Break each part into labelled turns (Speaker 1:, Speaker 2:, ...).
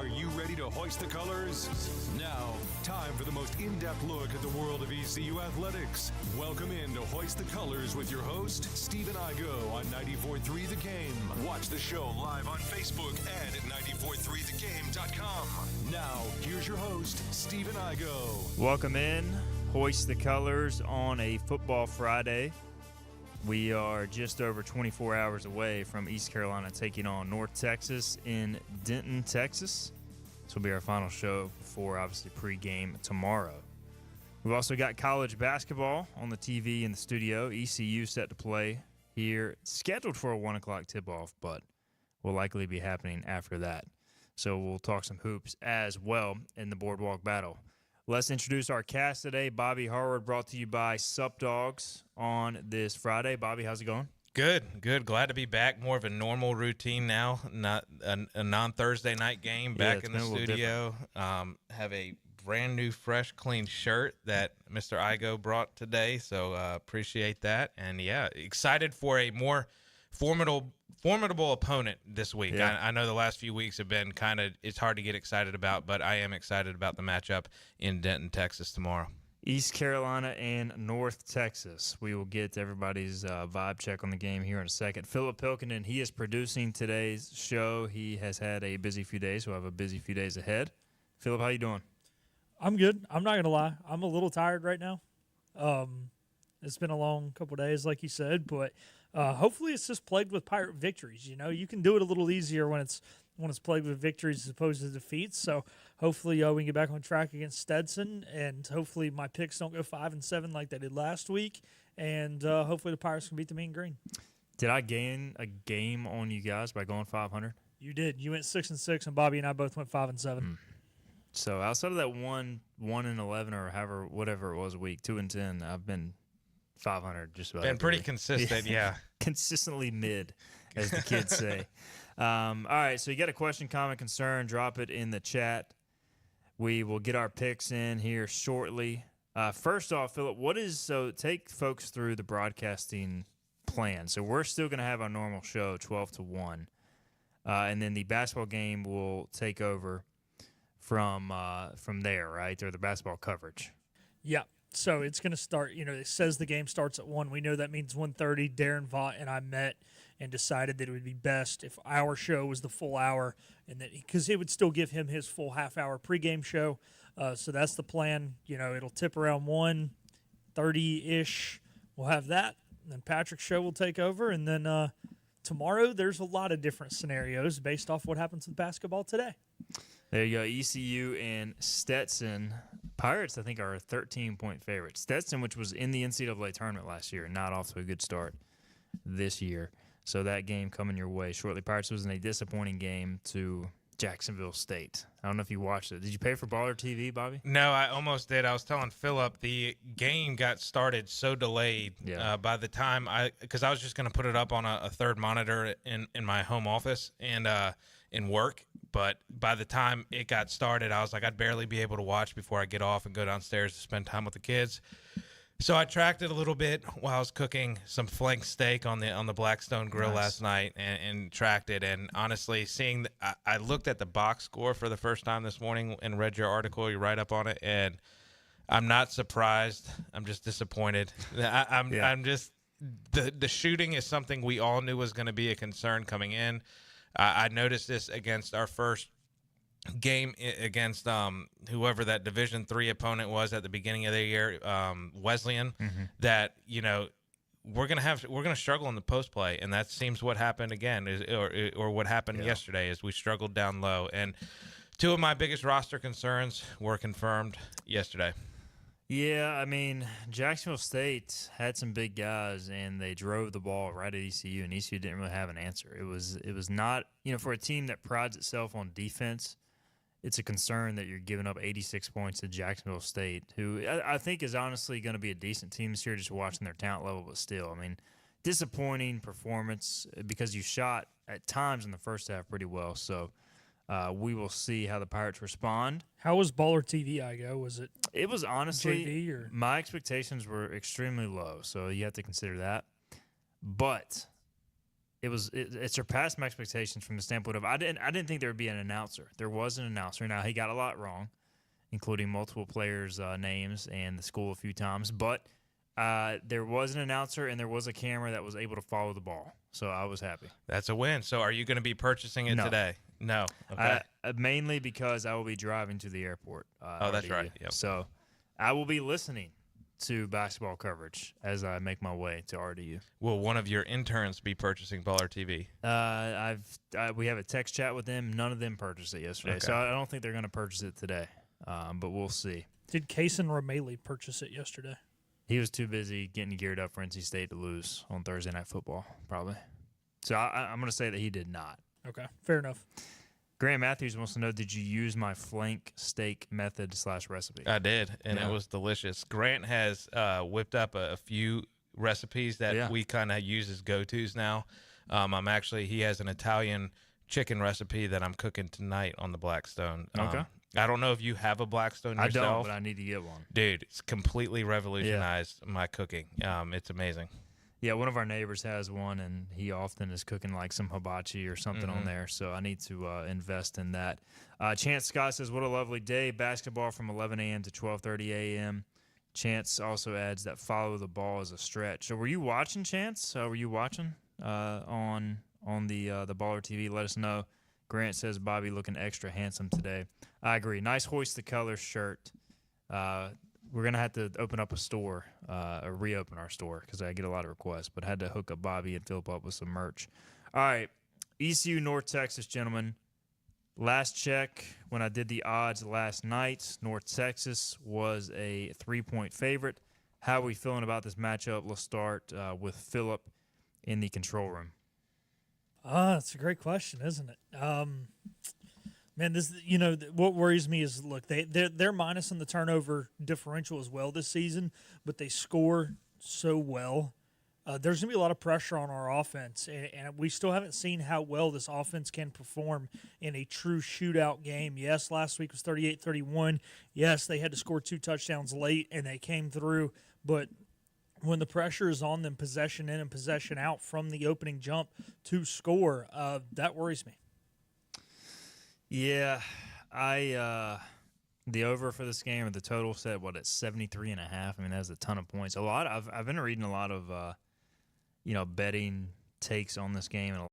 Speaker 1: Are you ready to hoist the colors? Now, time for the most in-depth look at the world of ECU athletics. Welcome in to Hoist the Colors with your host, Stephen Igo on 94.3 The Game. Watch the show live on Facebook and at 943thegame.com. Now, here's your host, Stephen Igo.
Speaker 2: Welcome in, Hoist the Colors on a Football Friday. We are just over 24 hours away from East Carolina taking on North Texas in Denton, Texas. This will be our final show before, obviously, pregame tomorrow. We've also got college basketball on the TV in the studio. ECU set to play here, scheduled for a 1 o'clock tip-off, but will likely be happening after that. So we'll talk some hoops as well in the Boardwalk Battle. Let's introduce our cast today. Bobby Harward, brought to you by Sup Dogs on this Friday. Bobby, how's it going?
Speaker 3: Good. Glad to be back. More of a normal routine now, not a non-Thursday night game. Back in the studio. Have a brand new, fresh, clean shirt that Mr. Igo brought today, so appreciate that. And, yeah, excited for a more formidable opponent this week.
Speaker 2: Yeah.
Speaker 3: I know the last few weeks have been it's hard to get excited about, but I am excited about the matchup in Denton, Texas tomorrow.
Speaker 2: East Carolina and North Texas. We will get everybody's vibe check on the game here in a second. Philip Pilkington, he is producing today's show. He has had a busy few days. We'll have a busy few days ahead. Philip, how you doing?
Speaker 4: I'm good. I'm not going to lie. I'm a little tired right now. It's been a long couple days, like you said, but hopefully it's just plagued with Pirate victories. You know, you can do it a little easier when it's plagued with victories as opposed to defeats. So hopefully we can get back on track against Stetson, and hopefully my picks don't go 5-7 like they did last week, and hopefully the Pirates can beat the Mean Green.
Speaker 2: Did I gain a game on you guys by going 500?
Speaker 4: You did. You went 6-6, and Bobby and I both went 5-7.
Speaker 2: So outside of that 1-11 or whatever it was a week, 2-10, I've been 500 just about.
Speaker 3: Been pretty
Speaker 2: week.
Speaker 3: consistent, yeah.
Speaker 2: Consistently mid, as the kids say. All right, so you got a question, comment, concern, drop it in the chat. We will get our picks in here shortly. First off, Philip, take folks through the broadcasting plan. So we're still going to have our normal show, 12 to 1. And then the basketball game will take over from there, right? Or the basketball coverage.
Speaker 4: Yeah. So it's going to start, it says the game starts at 1. We know that means 1:30. Darren Vaught and I met and decided that it would be best if our show was the full hour, and that because it would still give him his full half-hour pregame show. So that's the plan. It'll tip around 1:30-ish. We'll have that. And then Patrick's show will take over. And then tomorrow there's a lot of different scenarios based off what happens with basketball today.
Speaker 2: There you go. ECU and Stetson. Pirates, I think, are a 13-point favorite. Stetson, which was in the NCAA tournament last year, not off to a good start this year. So that game coming your way shortly. Pirates was in a disappointing game to Jacksonville State. I don't know if you watched it. Did you pay for Baller TV, Bobby?
Speaker 3: No, I almost did. I was telling Philip the game got started so delayed by the time because I was just going to put it up on a third monitor in my home office and in work. But by the time it got started, I was like, I'd barely be able to watch before I get off and go downstairs to spend time with the kids. So I tracked it a little bit while I was cooking some flank steak on the Blackstone Grill last night and tracked it. And honestly, I looked at the box score for the first time this morning and read your article. You write up on it, and I'm not surprised. I'm just disappointed. I'm just the shooting is something we all knew was going to be a concern coming in. I noticed this against our first game against whoever that Division III opponent was at the beginning of the year, Wesleyan, that we're gonna struggle in the post play, and that seems what happened again, or what happened yesterday is we struggled down low, and two of my biggest roster concerns were confirmed yesterday.
Speaker 2: Yeah, I mean, Jacksonville State had some big guys, and they drove the ball right at ECU, and ECU didn't really have an answer. It was not, for a team that prides itself on defense, it's a concern that you're giving up 86 points to Jacksonville State, who I think is honestly going to be a decent team this year, just watching their talent level, but still, I mean, disappointing performance because you shot at times in the first half pretty well, so we will see how the Pirates respond.
Speaker 4: How was Baller TV, Igo? Was it?
Speaker 2: It was honestly,
Speaker 4: JV or?
Speaker 2: My expectations were extremely low, so you have to consider that. But it surpassed my expectations from the standpoint of I didn't think there would be an announcer. There was an announcer. Now, he got a lot wrong, including multiple players' names and the school a few times, but there was an announcer and there was a camera that was able to follow the ball. So I was happy.
Speaker 3: That's a win. So are you going to be purchasing it today? No. Okay.
Speaker 2: Mainly because I will be driving to the airport.
Speaker 3: That's right. Yep.
Speaker 2: So I will be listening to basketball coverage as I make my way to RDU.
Speaker 3: Will one of your interns be purchasing Baller TV?
Speaker 2: We have a text chat with them. None of them purchased it yesterday, so I don't think they're going to purchase it today. But we'll see.
Speaker 4: Did Kason Romeli purchase it yesterday?
Speaker 2: He was too busy getting geared up for NC State to lose on Thursday Night Football, probably. So I'm going to say that he did not.
Speaker 4: Okay, fair enough.
Speaker 2: Grant Matthews wants to know, did you use my flank steak method / recipe?
Speaker 3: I did, and it was delicious. Grant has whipped up a few recipes that we kind of use as go-tos now. He has an Italian chicken recipe that I'm cooking tonight on the Blackstone.
Speaker 2: Okay.
Speaker 3: I don't know if you have a Blackstone yourself.
Speaker 2: I don't, but I need to get one.
Speaker 3: Dude, it's completely revolutionized my cooking. It's amazing.
Speaker 2: Yeah, one of our neighbors has one, and he often is cooking like some hibachi or something on there, so I need to invest in that. Chance Scott says, what a lovely day. Basketball from 11 a.m. to 12:30 a.m. Chance also adds that follow the ball is a stretch. So were you watching, Chance? Were you watching on the Baller TV? Let us know. Grant says, Bobby looking extra handsome today. I agree. Nice Hoist the Colors shirt. We're going to have to open up a store, or reopen our store, because I get a lot of requests, but I had to hook up Bobby and Philip up with some merch. All right, ECU North Texas, gentlemen. Last check, when I did the odds last night, North Texas was a 3-point favorite. How are we feeling about this matchup? Let's start with Philip in the control room.
Speaker 4: That's a great question, isn't it? Man, what worries me is, look, they're minus in the turnover differential as well this season, but they score so well. There's going to be a lot of pressure on our offense, and we still haven't seen how well this offense can perform in a true shootout game. Yes, last week was 38-31. Yes, they had to score 2 touchdowns late, and they came through, but when the pressure is on them, possession in and possession out from the opening jump to score, that worries me.
Speaker 2: Yeah, the over for this game, or the total set, at 73.5? I mean, that's a ton of points. I've been reading a lot of, betting takes on this game, and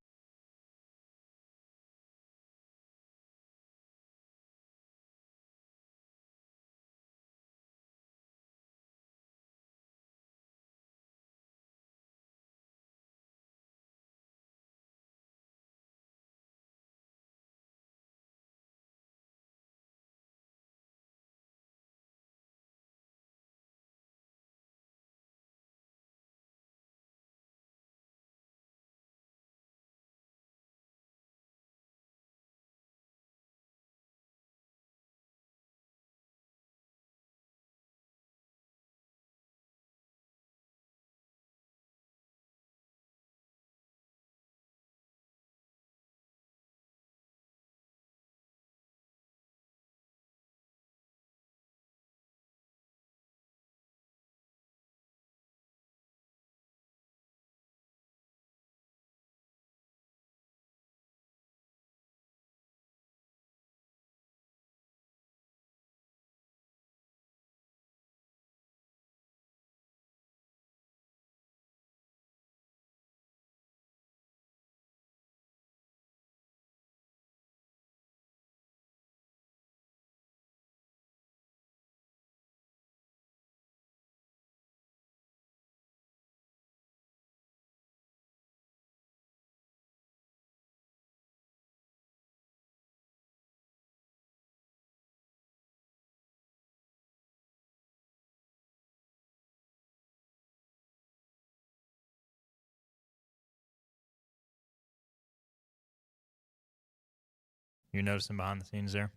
Speaker 2: you're noticing behind the scenes there?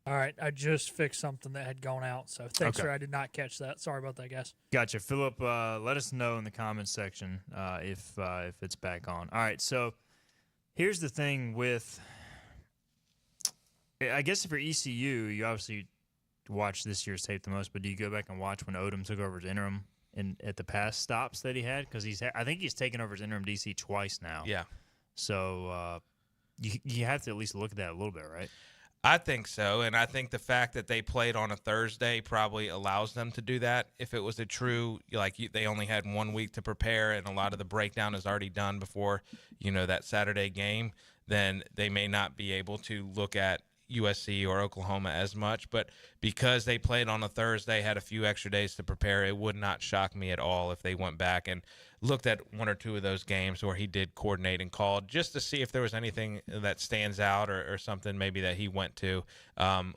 Speaker 4: All right, I just fixed something that had gone out, so thanks, sir. I did not catch that. Sorry about that, guys.
Speaker 2: Gotcha. Philip, let us know in the comments section if it's back on. All right, so here's the thing with – I guess if you're ECU, you obviously watch this year's tape the most, but do you go back and watch when Odom took over as interim at the past stops that he had? Because I think he's taken over as interim DC twice now.
Speaker 3: Yeah.
Speaker 2: So you have to at least look at that a little bit, right?
Speaker 3: I think so, and I think the fact that they played on a Thursday probably allows them to do that. If it was a true, they only had 1 week to prepare and a lot of the breakdown is already done before, that Saturday game, then they may not be able to look at USC or Oklahoma as much. But because they played on a Thursday, had a few extra days to prepare, it would not shock me at all if they went back and looked at one or two of those games where he did coordinate and call just to see if there was anything that stands out or something maybe that he went to.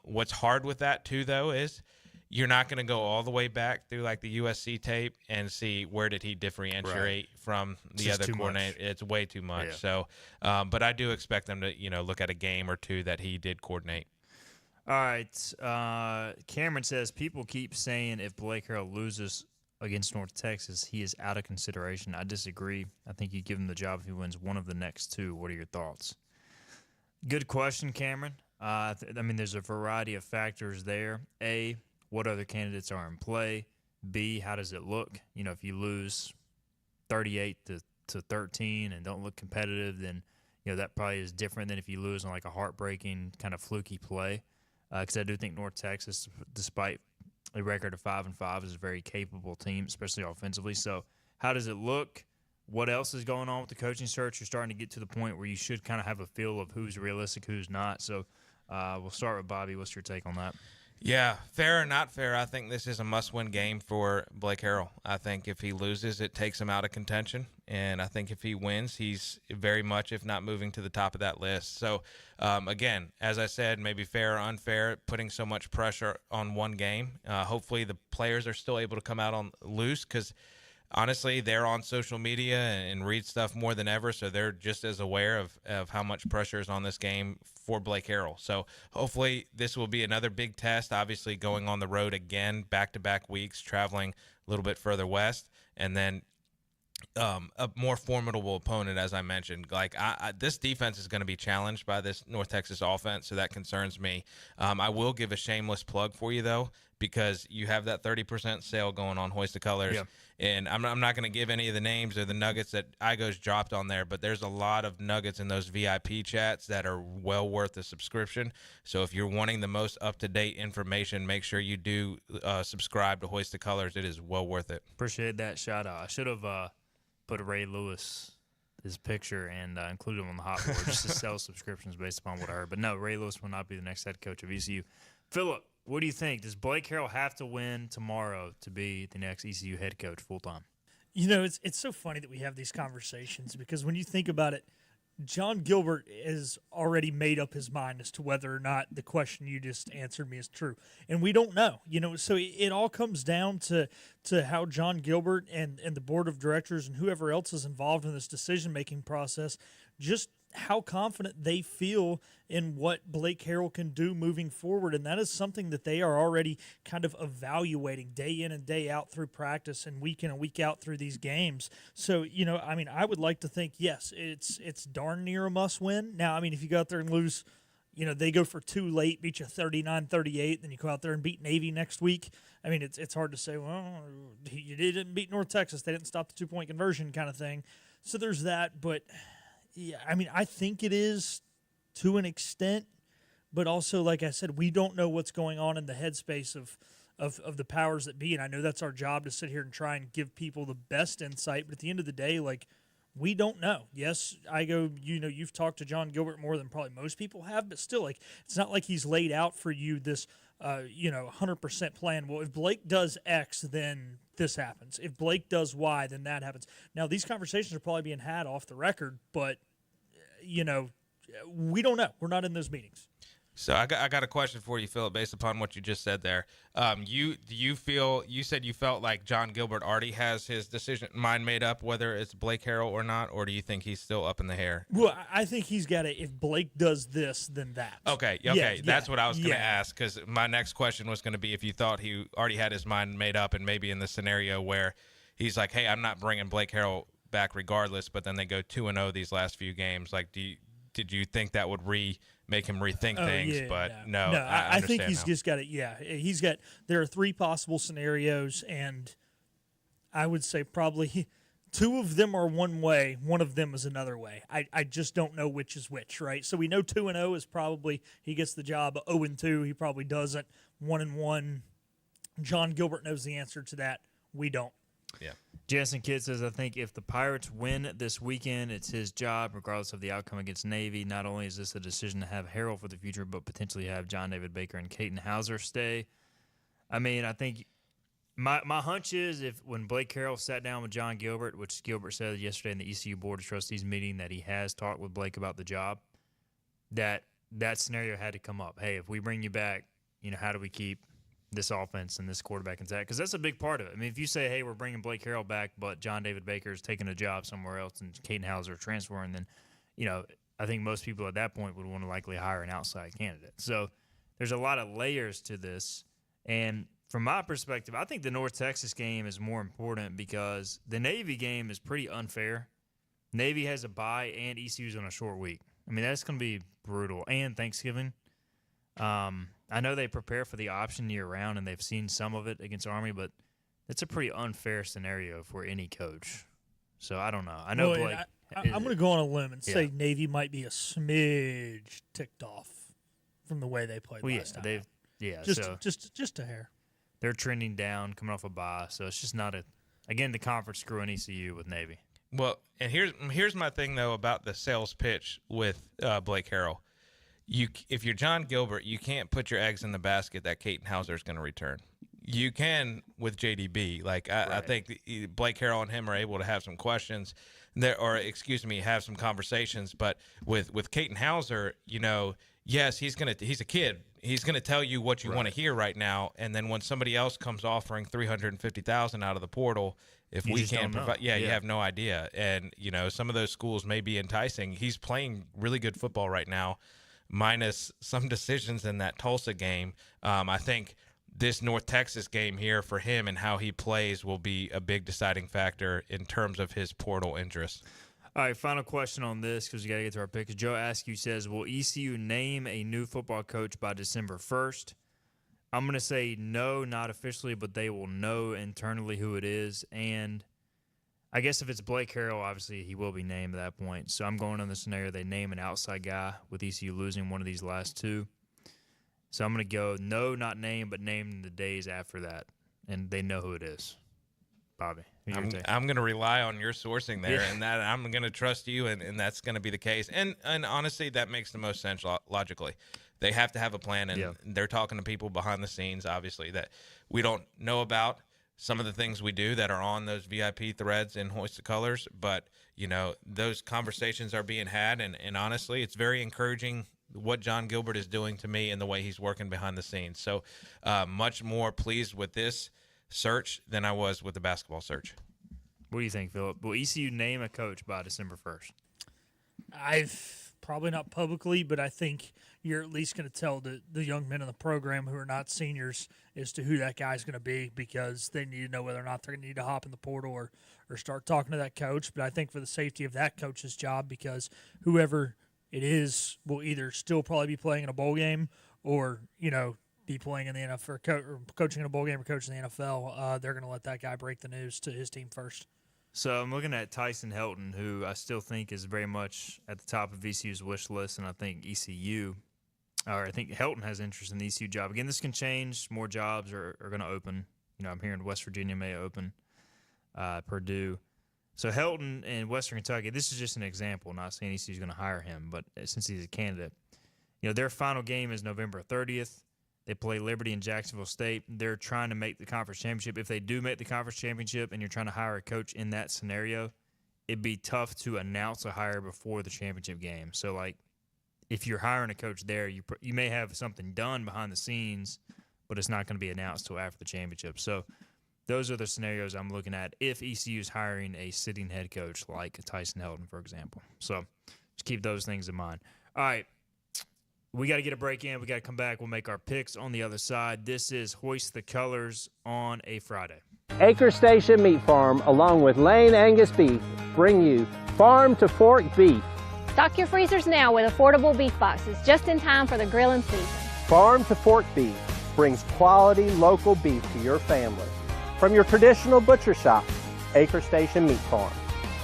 Speaker 3: What's hard with that too, though, is you're not going to go all the way back through like the USC tape and see where did he differentiate from the other coordinator. It's way too much. Yeah. So, but I do expect them to, look at a game or two that he did coordinate.
Speaker 2: All right. Cameron says people keep saying if Blake Harrell loses against North Texas, he is out of consideration. I disagree. I think you give him the job if he wins one of the next two. What are your thoughts? Good question, Cameron. There's a variety of factors there. A, what other candidates are in play? B, how does it look? If you lose 38 to 13 and don't look competitive, then that probably is different than if you lose on like a heartbreaking kind of fluky play. Because I do think North Texas, despite a record of 5-5, is a very capable team, especially offensively. So how does it look? What else is going on with the coaching search? You're starting to get to the point where you should kind of have a feel of who's realistic, who's not. So we'll start with Bobby. What's your take on that?
Speaker 3: Yeah, fair or not fair, I think this is a must-win game for Blake Harrell. I think if he loses, it takes him out of contention. And I think if he wins, he's very much, if not moving to the top of that list. So, again, as I said, maybe fair or unfair, putting so much pressure on one game. Hopefully the players are still able to come out on loose because, honestly, they're on social media and read stuff more than ever, so they're just as aware of how much pressure is on this game for Blake Harrell. So hopefully this will be another big test, obviously going on the road again, back-to-back weeks, traveling a little bit further west, and then a more formidable opponent, as I mentioned. This defense is going to be challenged by this North Texas offense, so that concerns me. I will give a shameless plug for you, though, because you have that 30% sale going on Hoist the Colors. Yeah. And I'm not going to give any of the names or the nuggets that Igo's dropped on there, but there's a lot of nuggets in those VIP chats that are well worth the subscription. So if you're wanting the most up-to-date information, make sure you do subscribe to Hoist the Colors. It is well worth it.
Speaker 2: Appreciate that shout out. I should have put Ray Lewis, his picture, and include him on the hot board just to sell subscriptions based upon what I heard. But no, Ray Lewis will not be the next head coach of ECU. Philip, what do you think? Does Blake Harrell have to win tomorrow to be the next ECU head coach full-time?
Speaker 4: It's so funny that we have these conversations because when you think about it, John Gilbert has already made up his mind as to whether or not the question you just answered me is true. And we don't know, so it all comes down to how John Gilbert and the board of directors and whoever else is involved in this decision-making process, just how confident they feel in what Blake Harrell can do moving forward. And that is something that they are already kind of evaluating day in and day out through practice and week in and week out through these games. So, I would like to think, yes, it's darn near a must win. Now, if you go out there and lose, they go for two late, beat you 39-38, then you go out there and beat Navy next week. It's hard to say, well, you didn't beat North Texas. They didn't stop the 2-point conversion kind of thing. So there's that, but yeah, I think it is to an extent, but also, like I said, we don't know what's going on in the headspace of the powers that be, and I know that's our job to sit here and try and give people the best insight, but at the end of the day, we don't know. Yes, you've talked to John Gilbert more than probably most people have, but still, it's not like he's laid out for you this, 100% plan. Well, if Blake does X, then this happens. If Blake does Y, then that happens. Now, these conversations are probably being had off the record, but, we don't know. We're not in those meetings.
Speaker 3: So I got a question for you, Philip, based upon what you just said there. You said you felt like John Gilbert already has his mind made up, whether it's Blake Harrell or not, or do you think he's still up in the air?
Speaker 4: Well, I think he's got to, if Blake does this, then that.
Speaker 3: Okay. Yeah, that's what I was going to ask, because my next question was going to be if you thought he already had his mind made up, and maybe in the scenario where he's like, hey, I'm not bringing Blake Harrell back regardless, but then they go 2-0 these last few games. Did you think that would make him rethink things?
Speaker 4: Yeah,
Speaker 3: but
Speaker 4: no, I think he's just got it. Yeah, there are three possible scenarios, and I would say probably two of them are one way, one of them is another way. I just don't know which is which, right? So we know 2-0 is probably he gets the job. 0-2 he probably doesn't. 1-1. John Gilbert knows the answer to that. We don't.
Speaker 3: Yeah.
Speaker 2: Jansen Kidd says, I think if the Pirates win this weekend, it's his job, regardless of the outcome against Navy. Not only is this a decision to have Harrell for the future, but potentially have John David Baker and Caden Hauser stay. I mean, I think my hunch is when Blake Harrell sat down with John Gilbert, which Gilbert said yesterday in the ECU Board of Trustees meeting that he has talked with Blake about the job, that scenario had to come up. Hey, if we bring you back, how do we keep this offense and this quarterback intact? Because that's a big part of it. I mean, if you say, hey, we're bringing Blake Harrell back, but John David Baker is taking a job somewhere else and Caden Hauser transferring, then, I think most people at that point would want to likely hire an outside candidate. So there's a lot of layers to this. And from my perspective, I think the North Texas game is more important because the Navy game is pretty unfair. Navy has a bye and ECU's on a short week. I mean, that's going to be brutal. And Thanksgiving. I know they prepare for the option year-round, and they've seen some of it against Army, but it's a pretty unfair scenario for any coach. So I don't know. I know Blake.
Speaker 4: I'm going to go on a limb and say Navy might be a smidge ticked off from the way they played last time. Just a hair.
Speaker 2: They're trending down, coming off a bye, so it's just not the conference screwing ECU with Navy.
Speaker 3: Well, and here's my thing though about the sales pitch with Blake Harrell. If you're John Gilbert, you can't put your eggs in the basket that Caden Hauser is going to return. You can with JDB. I think Blake Harrell and him are able to have some questions there, have some conversations. But with Caden Hauser, yes, he's a kid. He's going to tell you what you want to hear right now, and then when somebody else comes offering $350,000 out of the portal, if we can't provide, you have no idea. And some of those schools may be enticing. He's playing really good football right now, minus some decisions in that Tulsa game. I think this North Texas game here for him and how he plays will be a big deciding factor in terms of his portal interest.
Speaker 2: All right, final question on this because we got to get to our picks. Joe Askew says, will ECU name a new football coach by December 1st? I'm going to say no, not officially, but they will know internally who it is. And I guess if it's Blake Harrell, obviously he will be named at that point. So I'm going on the scenario they name an outside guy with ECU losing one of these last two. So I'm going to go no, not named, but named the days after that. And they know who it is. Bobby.
Speaker 3: I'm going to rely on your sourcing there, and that I'm going to trust you, and that's going to be the case. And honestly, that makes the most sense logically. They have to have a plan, and they're talking to people behind the scenes, obviously, that we don't know about. Some of the things we do that are on those VIP threads in Hoist the Colors, but, those conversations are being had, and honestly, it's very encouraging what John Gilbert is doing to me and the way he's working behind the scenes. So much more pleased with this search than I was with the basketball search.
Speaker 2: What do you think, Philip? Will ECU name a coach by December 1st?
Speaker 4: I've probably not publicly, but I think you're at least going to tell the young men in the program who are not seniors as to who that guy's going to be, because they need to know whether or not they're going to need to hop in the portal or start talking to that coach. But I think for the safety of that coach's job, because whoever it is will either still probably be playing in a bowl game or, be playing in the NFL or coaching in a bowl game or coaching in the NFL, they're going to let that guy break the news to his team first.
Speaker 2: So I'm looking at Tyson Helton, who I still think is very much at the top of ECU's wish list, and I think Helton has interest in the ECU job. Again, this can change. More jobs are going to open. I'm hearing West Virginia may open, Purdue. So Helton in Western Kentucky, this is just an example, not saying ECU's going to hire him, but since he's a candidate. Their final game is November 30th. They play Liberty and Jacksonville State. They're trying to make the conference championship. If they do make the conference championship and you're trying to hire a coach in that scenario, it'd be tough to announce a hire before the championship game. So, if you're hiring a coach there, you may have something done behind the scenes, but it's not going to be announced till after the championship. So, those are the scenarios I'm looking at if ECU is hiring a sitting head coach like Tyson Helton, for example. So, just keep those things in mind. All right. We got to get a break in. We got to come back. We'll make our picks on the other side. This is Hoist the Colors on a Friday.
Speaker 5: Acre Station Meat Farm, along with Lane Angus Beef, bring you Farm to Fork Beef.
Speaker 6: Stock your freezers now with affordable beef boxes just in time for the grilling season.
Speaker 5: Farm to Fork Beef brings quality local beef to your family. From your traditional butcher shop, Acre Station Meat Farm.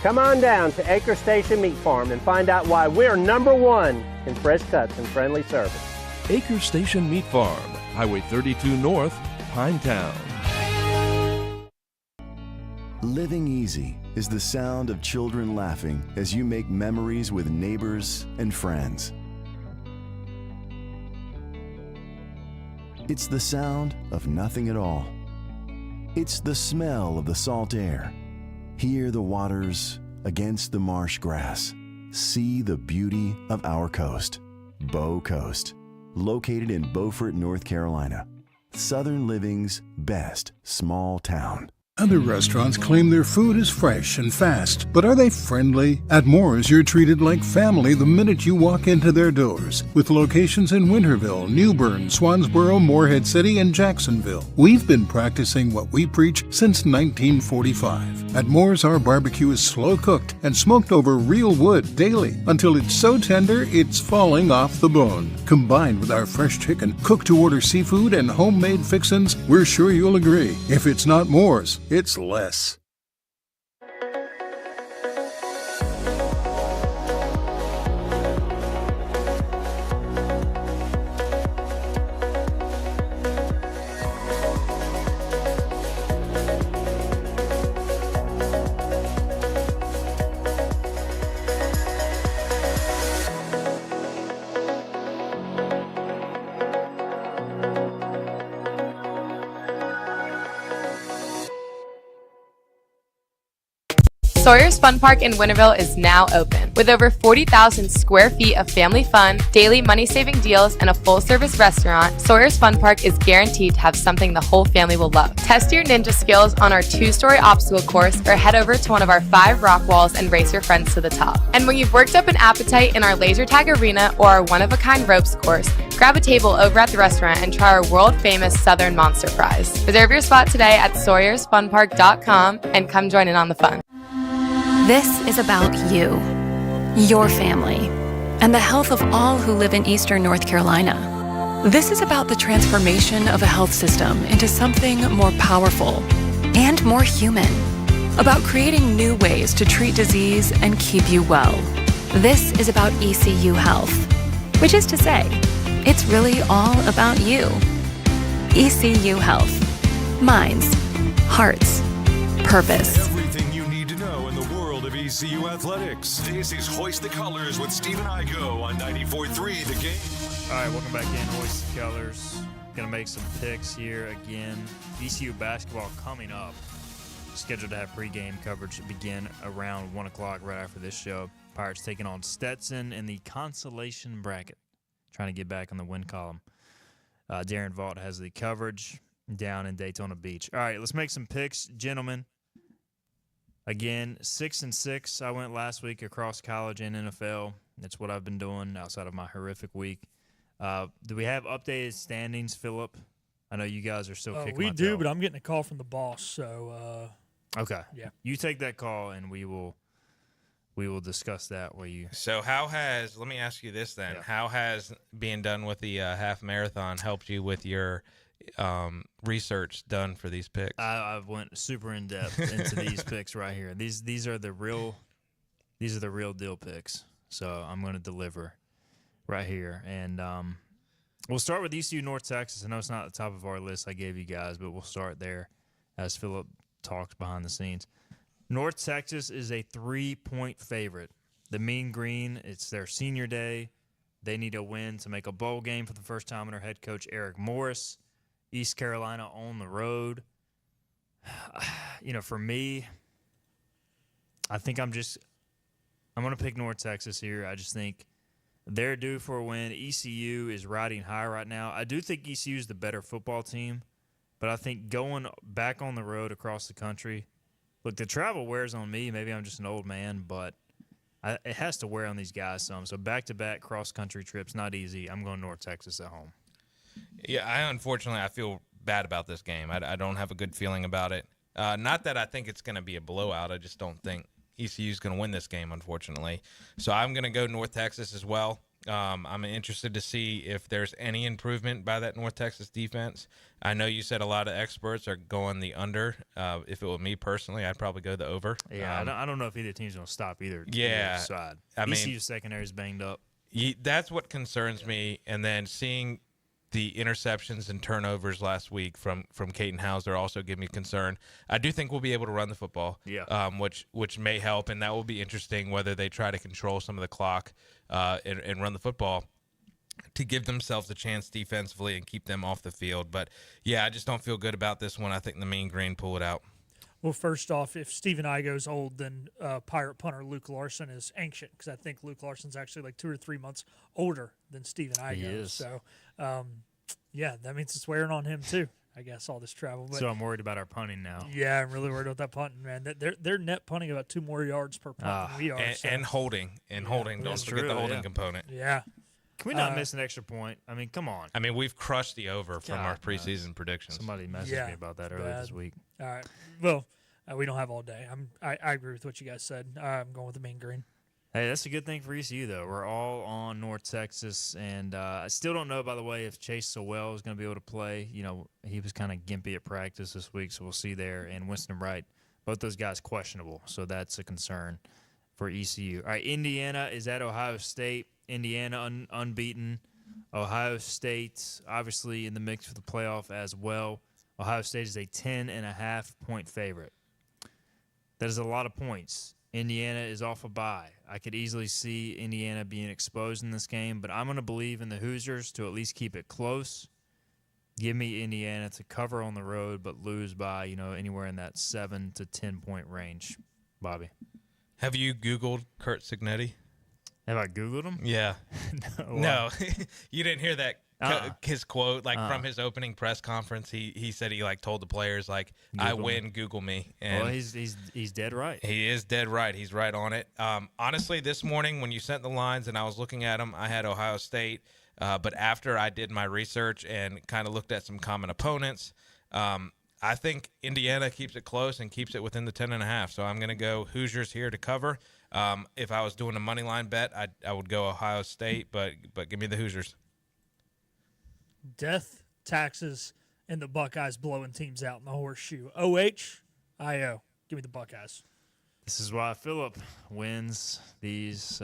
Speaker 5: Come on down to Acre Station Meat Farm and find out why we're #1 in fresh cuts and friendly service.
Speaker 7: Acre Station Meat Farm, Highway 32 North, Pinetown.
Speaker 8: Living easy is the sound of children laughing as you make memories with neighbors and friends. It's the sound of nothing at all. It's the smell of the salt air. Hear the waters against the marsh grass. See the beauty of our coast. Bow Coast, located in Beaufort, North Carolina. Southern Living's best small town.
Speaker 9: Other restaurants claim their food is fresh and fast, but are they friendly? At Moore's, you're treated like family the minute you walk into their doors. With locations in Winterville, New Bern, Swansboro, Morehead City, and Jacksonville. We've been practicing what we preach since 1945. At Moore's, our barbecue is slow cooked and smoked over real wood daily until it's so tender it's falling off the bone. Combined with our fresh chicken, cooked to order seafood, and homemade fixins, we're sure you'll agree. If it's not Moore's, it's less.
Speaker 10: Sawyer's Fun Park in Winterville is now open. With over 40,000 square feet of family fun, daily money-saving deals, and a full-service restaurant, Sawyer's Fun Park is guaranteed to have something the whole family will love. Test your ninja skills on our 2-story obstacle course or head over to one of our 5 rock walls and race your friends to the top. And when you've worked up an appetite in our laser tag arena or our one-of-a-kind ropes course, grab a table over at the restaurant and try our world-famous Southern Monster Fries. Reserve your spot today at SawyersFunPark.com and come join in on the fun.
Speaker 11: This is about you, your family, and the health of all who live in Eastern North Carolina. This is about the transformation of a health system into something more powerful and more human, about creating new ways to treat disease and keep you well. This is about ECU Health, which is to say, it's really all about you. ECU Health. Minds, hearts, purpose.
Speaker 1: Everything you need to know in the world of ECU athletics. This is Hoist the Colors with Steve and Igo on 94.3 The Game.
Speaker 2: All right, welcome back in, Hoist the Colors. Going to make some picks here again. ECU basketball coming up. Scheduled to have pregame coverage begin around 1 o'clock right after this show. Pirates taking on Stetson in the consolation bracket. Trying to get back on the win column. Darren Vaught has the coverage down in Daytona Beach. All right, let's make some picks, gentlemen. Again, 6-6. I went last week across college and NFL. That's what I've been doing outside of my horrific week. Do we have updated standings, Philip? I know you guys are still kicking
Speaker 4: We
Speaker 2: my
Speaker 4: do,
Speaker 2: tail.
Speaker 4: but I'm getting a call from the boss, so
Speaker 2: okay.
Speaker 4: Yeah.
Speaker 2: You take that call, and we will discuss that while you.
Speaker 3: So let me ask you this then.
Speaker 2: Yeah.
Speaker 3: How has being done with the half marathon helped you with your research done for these picks?
Speaker 2: I went super in depth into these picks right here. These are the real deal picks. So I'm going to deliver right here, and we'll start with ECU North Texas. I know it's not at the top of our list I gave you guys, but we'll start there as Philip talks behind the scenes. North Texas is a 3-point favorite. The Mean Green, it's their senior day. They need a win to make a bowl game for the first time under head coach Eric Morris. East Carolina on the road. For me, I think I'm going to pick North Texas here. I just think they're due for a win. ECU is riding high right now. I do think ECU is the better football team, but I think going back on the road across the country, look, the travel wears on me. Maybe I'm just an old man, but it has to wear on these guys some. So back-to-back cross-country trips, not easy. I'm going North Texas at home.
Speaker 3: Yeah, I feel bad about this game. I don't have a good feeling about it. Not that I think it's going to be a blowout. I just don't think ECU is going to win this game, unfortunately. So I'm going to go North Texas as well. I'm interested to see if there's any improvement by that North Texas defense. I know you said a lot of experts are going the under. If it were me personally, I'd probably go the over.
Speaker 2: Yeah, I don't know if either team's going to stop either side.
Speaker 3: I mean,
Speaker 2: ECU's secondary is banged up.
Speaker 3: That's what concerns me. And then seeing the interceptions and turnovers last week from Caden Hauser also give me concern. I do think we'll be able to run the football, which may help, and that will be interesting whether they try to control some of the clock and run the football to give themselves a chance defensively and keep them off the field. But, yeah, I just don't feel good about this one. I think the Mean Green pull it out.
Speaker 4: Well, first off, if Stephen Igo's old, then Pirate punter Luke Larson is ancient, because I think Luke Larson's actually like 2 or 3 months older than Stephen Igo.
Speaker 2: He is.
Speaker 4: So, yeah, that means it's wearing on him too, I guess, all this travel. But,
Speaker 2: so I'm worried about our punting now.
Speaker 4: Yeah, I'm really worried about that punting, man. They're net punting about 2 more yards per punt than we are.
Speaker 3: And holding. Don't forget the holding component.
Speaker 4: Yeah.
Speaker 2: Can we not miss an extra point? I mean, come on.
Speaker 3: I mean, we've crushed the over from our preseason predictions.
Speaker 2: Somebody messaged me about that earlier this week.
Speaker 4: All right. Well, we don't have all day. I agree with what you guys said. I'm going with the Mean Green.
Speaker 2: Hey, that's a good thing for ECU, though. We're all on North Texas, and I still don't know, by the way, if Chase Sowell is going to be able to play. You know, he was kind of gimpy at practice this week, so we'll see there. And Winston Wright, both those guys questionable, so that's a concern for ECU. All right, Indiana is at Ohio State. Indiana unbeaten. Ohio State obviously in the mix for the playoff as well. Ohio State is a 10.5-point favorite. That is a lot of points. Indiana is off a bye. I could easily see Indiana being exposed in this game, but I'm going to believe in the Hoosiers to at least keep it close. Give me Indiana to cover on the road, but lose by, anywhere in that 7 to 10 point range. Bobby.
Speaker 3: Have you Googled Kurt Signetti?
Speaker 2: Have I Googled him?
Speaker 3: Yeah. No. You didn't hear that his quote from his opening press conference. He said he told the players Google I win me. Google me. And
Speaker 2: well, he's dead right.
Speaker 3: He is dead right. He's right on it. Honestly, this morning when you sent the lines and I was looking at them, I had Ohio State. But after I did my research and kind of looked at some common opponents, I think Indiana keeps it close and keeps it within the 10.5. So I'm going to go Hoosiers here to cover. If I was doing a money line bet, I would go Ohio State, but give me the Hoosiers.
Speaker 4: Death, taxes, and the Buckeyes blowing teams out in the horseshoe. O-H-I-O. Give me the Buckeyes.
Speaker 2: This is why Phillip wins these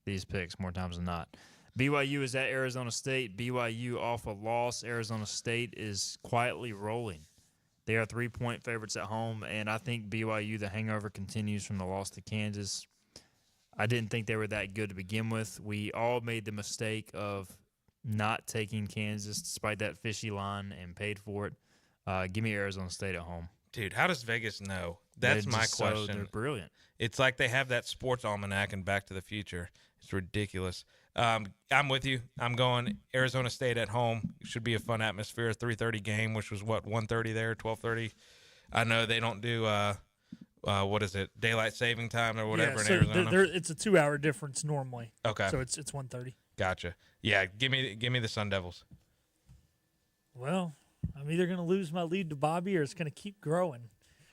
Speaker 2: picks more times than not. BYU is at Arizona State. BYU off a loss. Arizona State is quietly rolling. They are 3-point favorites at home, and I think BYU, the hangover continues from the loss to Kansas. I didn't think they were that good to begin with. We all made the mistake of not taking Kansas despite that fishy line and paid for it. Give me Arizona State at home.
Speaker 3: Dude, how does Vegas know? That's my question.
Speaker 2: They're brilliant.
Speaker 3: It's like they have that sports almanac in Back to the Future. It's ridiculous. I'm with you. I'm going Arizona State at home. It should be a fun atmosphere. 3:30 game, which was 1:30 there, 12:30. I know they don't do what is it, daylight saving time or whatever in Arizona.
Speaker 4: It's a 2-hour difference normally.
Speaker 3: Okay,
Speaker 4: so it's 1:30.
Speaker 3: Gotcha. Yeah, give me the Sun Devils.
Speaker 4: Well, I'm either going to lose my lead to Bobby or it's going to keep growing,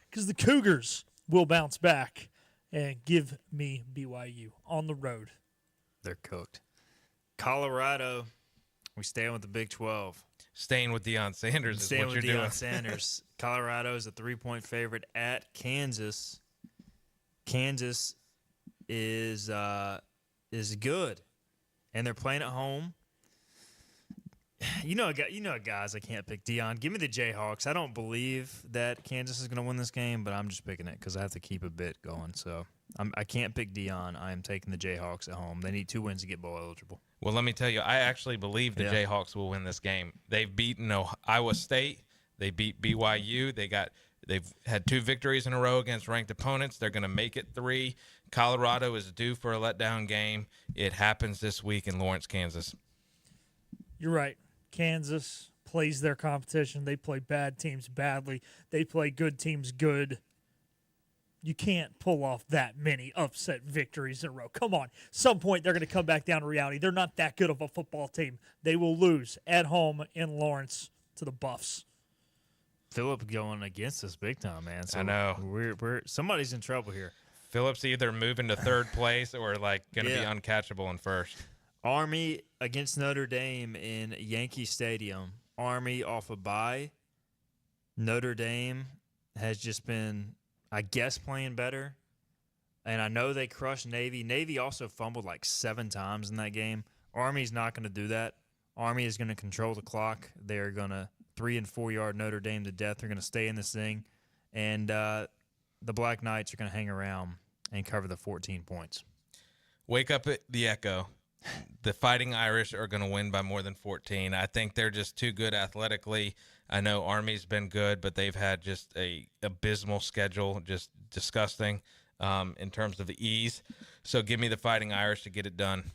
Speaker 4: because the Cougars will bounce back and give me BYU on the road.
Speaker 2: They're cooked. Colorado, we staying with the Big 12.
Speaker 3: Staying with Deion Sanders is what you're doing.
Speaker 2: Deion Sanders. Colorado is a 3-point favorite at Kansas. Kansas is good, and they're playing at home. You know, guys, I can't pick Deion. Give me the Jayhawks. I don't believe that Kansas is going to win this game, but I'm just picking it because I have to keep a bit going. So I can't pick Deion. I am taking the Jayhawks at home. They need 2 wins to get bowl eligible.
Speaker 3: Well, let me tell you, I actually believe the Jayhawks will win this game. They've beaten Iowa State. They beat BYU. They've had 2 victories in a row against ranked opponents. They're going to make it 3. Colorado is due for a letdown game. It happens this week in Lawrence, Kansas.
Speaker 4: You're right. Kansas plays their competition. They play bad teams badly. They play good teams good. You can't pull off that many upset victories in a row. Come on. Some point they're going to come back down to reality. They're not that good of a football team. They will lose at home in Lawrence to the Buffs.
Speaker 2: Phillip going against us big time, man. So
Speaker 3: I know.
Speaker 2: We're somebody's in trouble here.
Speaker 3: Phillip's either moving to third place or going to be uncatchable in first.
Speaker 2: Army against Notre Dame in Yankee Stadium. Army off a bye. Notre Dame has just been, I guess, playing better. And I know they crushed Navy. Navy also fumbled like 7 times in that game. Army's not going to do that. Army is going to control the clock. They're going to 3- and 4-yard Notre Dame to death. They're going to stay in this thing. And the Black Knights are going to hang around and cover the 14 points.
Speaker 3: Wake up at the Echo. The Fighting Irish are going to win by more than 14. I think they're just too good athletically. I know Army's been good, but they've had just a abysmal schedule, just disgusting in terms of the ease. So give me the Fighting Irish to get it done.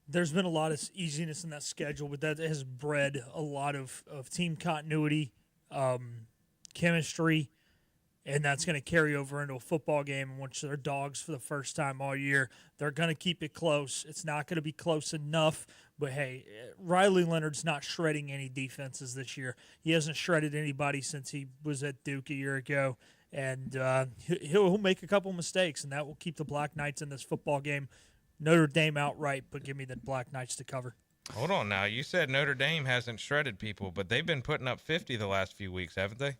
Speaker 4: There's been a lot of easiness in that schedule, but that has bred a lot of team continuity, chemistry, and that's going to carry over into a football game in which they're dogs for the first time all year. They're going to keep it close. It's not going to be close enough, but hey, Riley Leonard's not shredding any defenses this year. He hasn't shredded anybody since he was at Duke a year ago, and he'll make a couple mistakes, and that will keep the Black Knights in this football game. Notre Dame outright, but give me the Black Knights to cover.
Speaker 3: Hold on now. You said Notre Dame hasn't shredded people, but they've been putting up 50 the last few weeks, haven't they?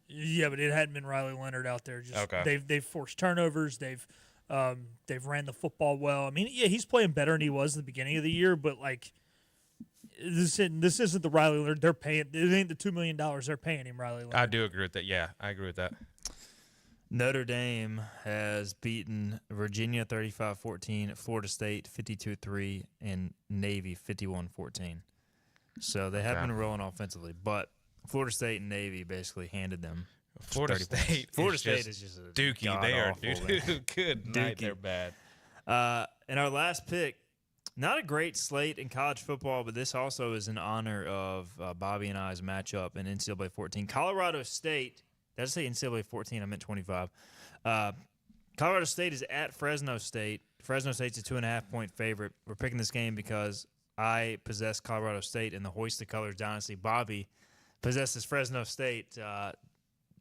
Speaker 4: Yeah, but it hadn't been Riley Leonard out there. Just
Speaker 3: okay.
Speaker 4: They've forced turnovers. They've ran the football well. I mean, yeah, he's playing better than he was at the beginning of the year, but like this isn't the Riley Leonard they're paying. It ain't the $2 million they're paying him, Riley Leonard.
Speaker 3: I do agree with that. Yeah, I agree with that.
Speaker 2: Notre Dame has beaten Virginia 35-14, Florida State 52-3, and Navy 51-14. So they have been rolling offensively, but Florida State and Navy basically handed them.
Speaker 3: Florida State is just a dookie. They are good night. They're bad.
Speaker 2: And our last pick, not a great slate in college football, but this also is in honor of Bobby and I's matchup in NCAA 14. Colorado State. Did I say NCAA 14? I meant 25. Colorado State is at Fresno State. Fresno State's a 2.5-point favorite. We're picking this game because I possess Colorado State in the Hoist the Colors dynasty. Bobby possesses Fresno State.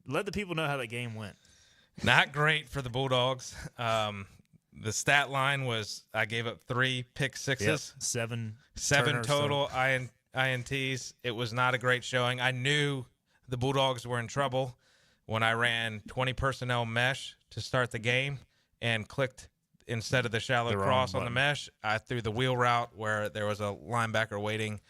Speaker 2: Let the people know how that game went.
Speaker 3: Not great for the Bulldogs. The stat line was I gave up 3 pick sixes.
Speaker 2: Yep. 7
Speaker 3: total INTs. It was not a great showing. I knew the Bulldogs were in trouble when I ran 20 personnel mesh to start the game and clicked instead of the shallow cross on the mesh. I threw the wheel route where there was a linebacker waiting,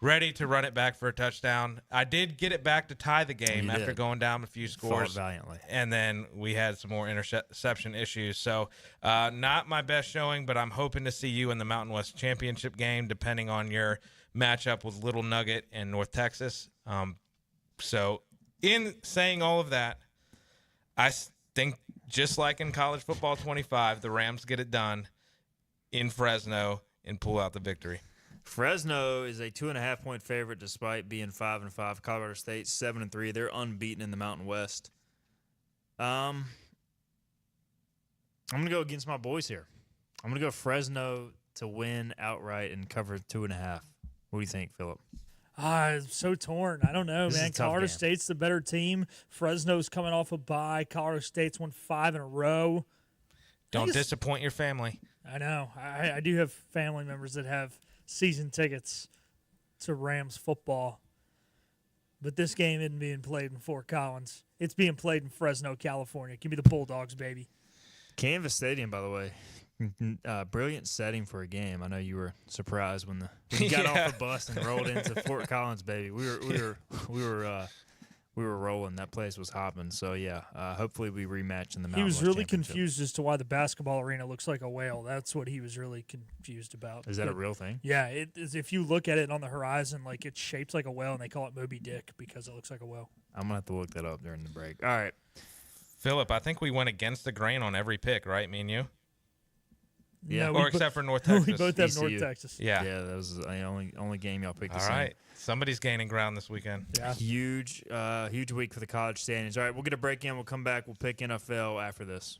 Speaker 3: ready to run it back for a touchdown. I did get it back to tie the game after going down a few scores.
Speaker 2: Fought valiantly.
Speaker 3: And then we had some more interception issues. So not my best showing, but I'm hoping to see you in the Mountain West Championship game, depending on your matchup with Little Nugget and North Texas. So in saying all of that, I think just like in college football 25, the Rams get it done in Fresno and pull out the victory.
Speaker 2: Fresno is a 2.5-point favorite despite being 5-5. Colorado State 7-3. They're unbeaten in the Mountain West. I'm gonna go against my boys here. I'm gonna go Fresno to win outright and cover 2.5. What do you think, Philip?
Speaker 4: I'm so torn. I don't know, man. Colorado State's the better team. Fresno's coming off a bye. Colorado State's won 5 in a row.
Speaker 3: Don't disappoint your family.
Speaker 4: I know. I do have family members that have season tickets to Rams football. But this game isn't being played in Fort Collins. It's being played in Fresno, California. Give me the Bulldogs, baby.
Speaker 2: Canvas Stadium, by the way. Brilliant setting for a game. I know you were surprised when you got off the bus and rolled into Fort Collins, baby. We were rolling. That place was hopping. So yeah, hopefully we rematch in the Mountain West
Speaker 4: He was really
Speaker 2: Championship.
Speaker 4: confused as to why the basketball arena looks like a whale. That's what he was really confused about.
Speaker 2: Is that a real thing?
Speaker 4: Yeah, it is. If you look at it on the horizon, like it's shaped like a whale, and they call it Moby Dick because it looks like a whale.
Speaker 2: I'm gonna have to look that up during the break. All right,
Speaker 3: Philip, I think we went against the grain on every pick, right? Me and you.
Speaker 2: Yeah,
Speaker 4: No,
Speaker 3: except for North Texas.
Speaker 4: We both have
Speaker 2: ECU.
Speaker 4: North Texas.
Speaker 3: Yeah.
Speaker 2: that was the only game y'all picked.
Speaker 3: All right. Somebody's gaining ground this weekend.
Speaker 4: Yeah.
Speaker 2: Huge week for the college standings. All right, we'll get a break in. We'll come back. We'll pick NFL after this.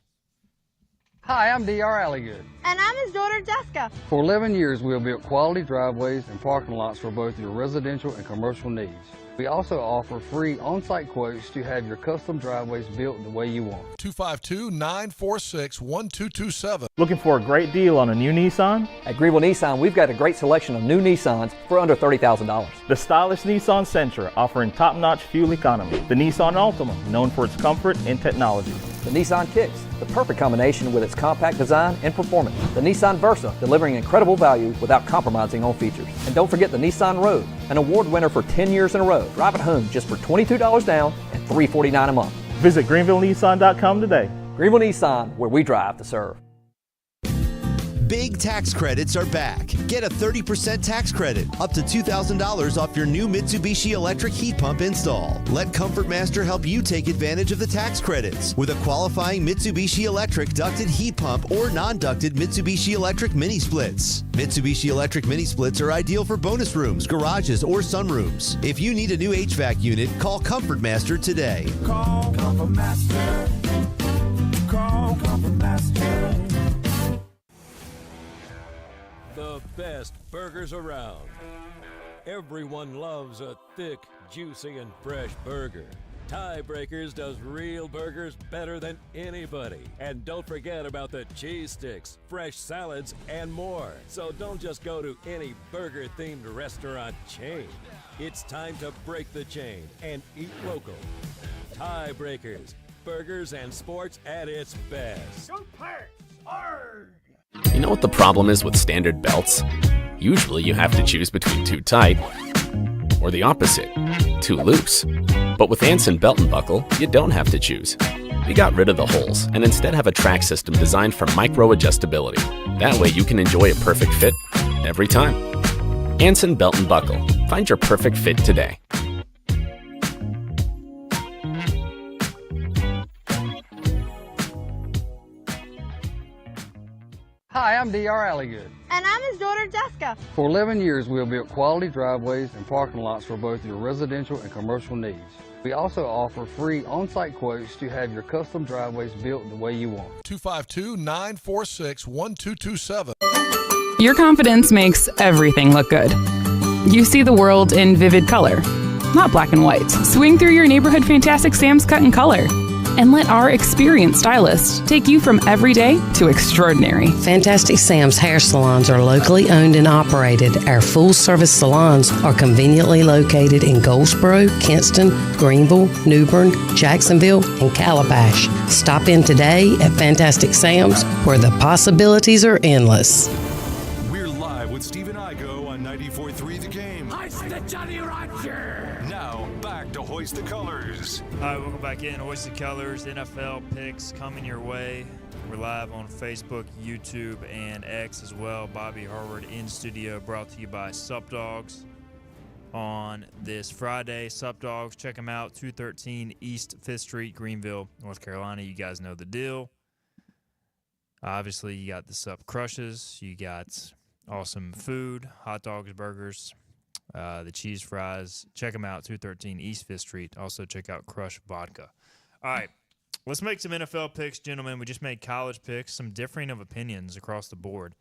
Speaker 12: Hi, I'm D.R. Alligood.
Speaker 13: And I'm his daughter, Jessica.
Speaker 12: For 11 years, we have built quality driveways and parking lots for both your residential and commercial needs. We also offer free on-site quotes to have your custom driveways built the way you want.
Speaker 14: 252-946-1227.
Speaker 15: Looking for a great deal on a new Nissan?
Speaker 16: At Greenville Nissan, we've got a great selection of new Nissans for under $30,000.
Speaker 15: The stylish Nissan Sentra, offering top-notch fuel economy. The Nissan Altima, known for its comfort and technology.
Speaker 16: The Nissan Kicks, the perfect combination with its compact design and performance. The Nissan Versa, delivering incredible value without compromising on features. And don't forget the Nissan Rogue, an award winner for 10 years in a row. Drive it home just for $22 down and $349 a month.
Speaker 15: Visit GreenvilleNissan.com today.
Speaker 16: Greenville Nissan, where we drive to serve.
Speaker 17: Big tax credits are back. Get a 30% tax credit, up to $2,000 off your new Mitsubishi electric heat pump install. Let Comfort Master help you take advantage of the tax credits with a qualifying Mitsubishi electric ducted heat pump or non-ducted Mitsubishi electric mini splits. Mitsubishi electric mini splits are ideal for bonus rooms, garages, or sunrooms. If you need a new HVAC unit, call Comfort Master today.
Speaker 18: Call Comfort Master. Call Comfort Master.
Speaker 19: The best burgers around. Everyone loves a thick, juicy, and fresh burger. Tiebreakers does real burgers better than anybody. And don't forget about the cheese sticks, fresh salads, and more. So don't just go to any burger-themed restaurant chain. It's time to break the chain and eat local. Tiebreakers, burgers and sports at its best.
Speaker 18: Go Pirates! Arrgh!
Speaker 20: You know what the problem is with standard belts? Usually you have to choose between too tight or the opposite, too loose. But with Anson Belt and Buckle, you don't have to choose. We got rid of the holes and instead have a track system designed for micro adjustability. That way you can enjoy a perfect fit every time. Anson Belt and Buckle. Find your perfect fit today.
Speaker 12: Hi, I'm D.R. Alligood.
Speaker 13: And I'm his daughter, Jessica.
Speaker 12: For 11 years, we have built quality driveways and parking lots for both your residential and commercial needs. We also offer free on-site quotes to have your custom driveways built the way you want.
Speaker 14: 252-946-1227.
Speaker 21: Your confidence makes everything look good. You see the world in vivid color, not black and white. Swing through your neighborhood Fantastic Sam's Cut in Color. And let our experienced stylists take you from everyday to extraordinary.
Speaker 22: Fantastic Sam's hair salons are locally owned and operated. Our full-service salons are conveniently located in Goldsboro, Kinston, Greenville, New Bern, Jacksonville, and Calabash. Stop in today at Fantastic Sam's, where the possibilities are endless.
Speaker 1: We're live with Steve and Igo on 94.3 The Game.
Speaker 18: Hoist the Johnny Roger!
Speaker 1: Now, back to Hoist the Colors.
Speaker 2: All right, welcome back in. Hoist the Colors, NFL picks coming your way. We're live on Facebook, YouTube, and X as well. Bobby Harward in studio, brought to you by Sup Dogs on this Friday. Sup Dogs, check them out, 213 East 5th Street, Greenville, North Carolina. You guys know the deal. Obviously, you got the Sup Crushes. You got awesome food, hot dogs, burgers, the cheese fries. Check them out, 213 East 5th Street. Also, check out Crush Vodka. All right, let's make some NFL picks, gentlemen. We just made college picks, some differing of opinions across the board.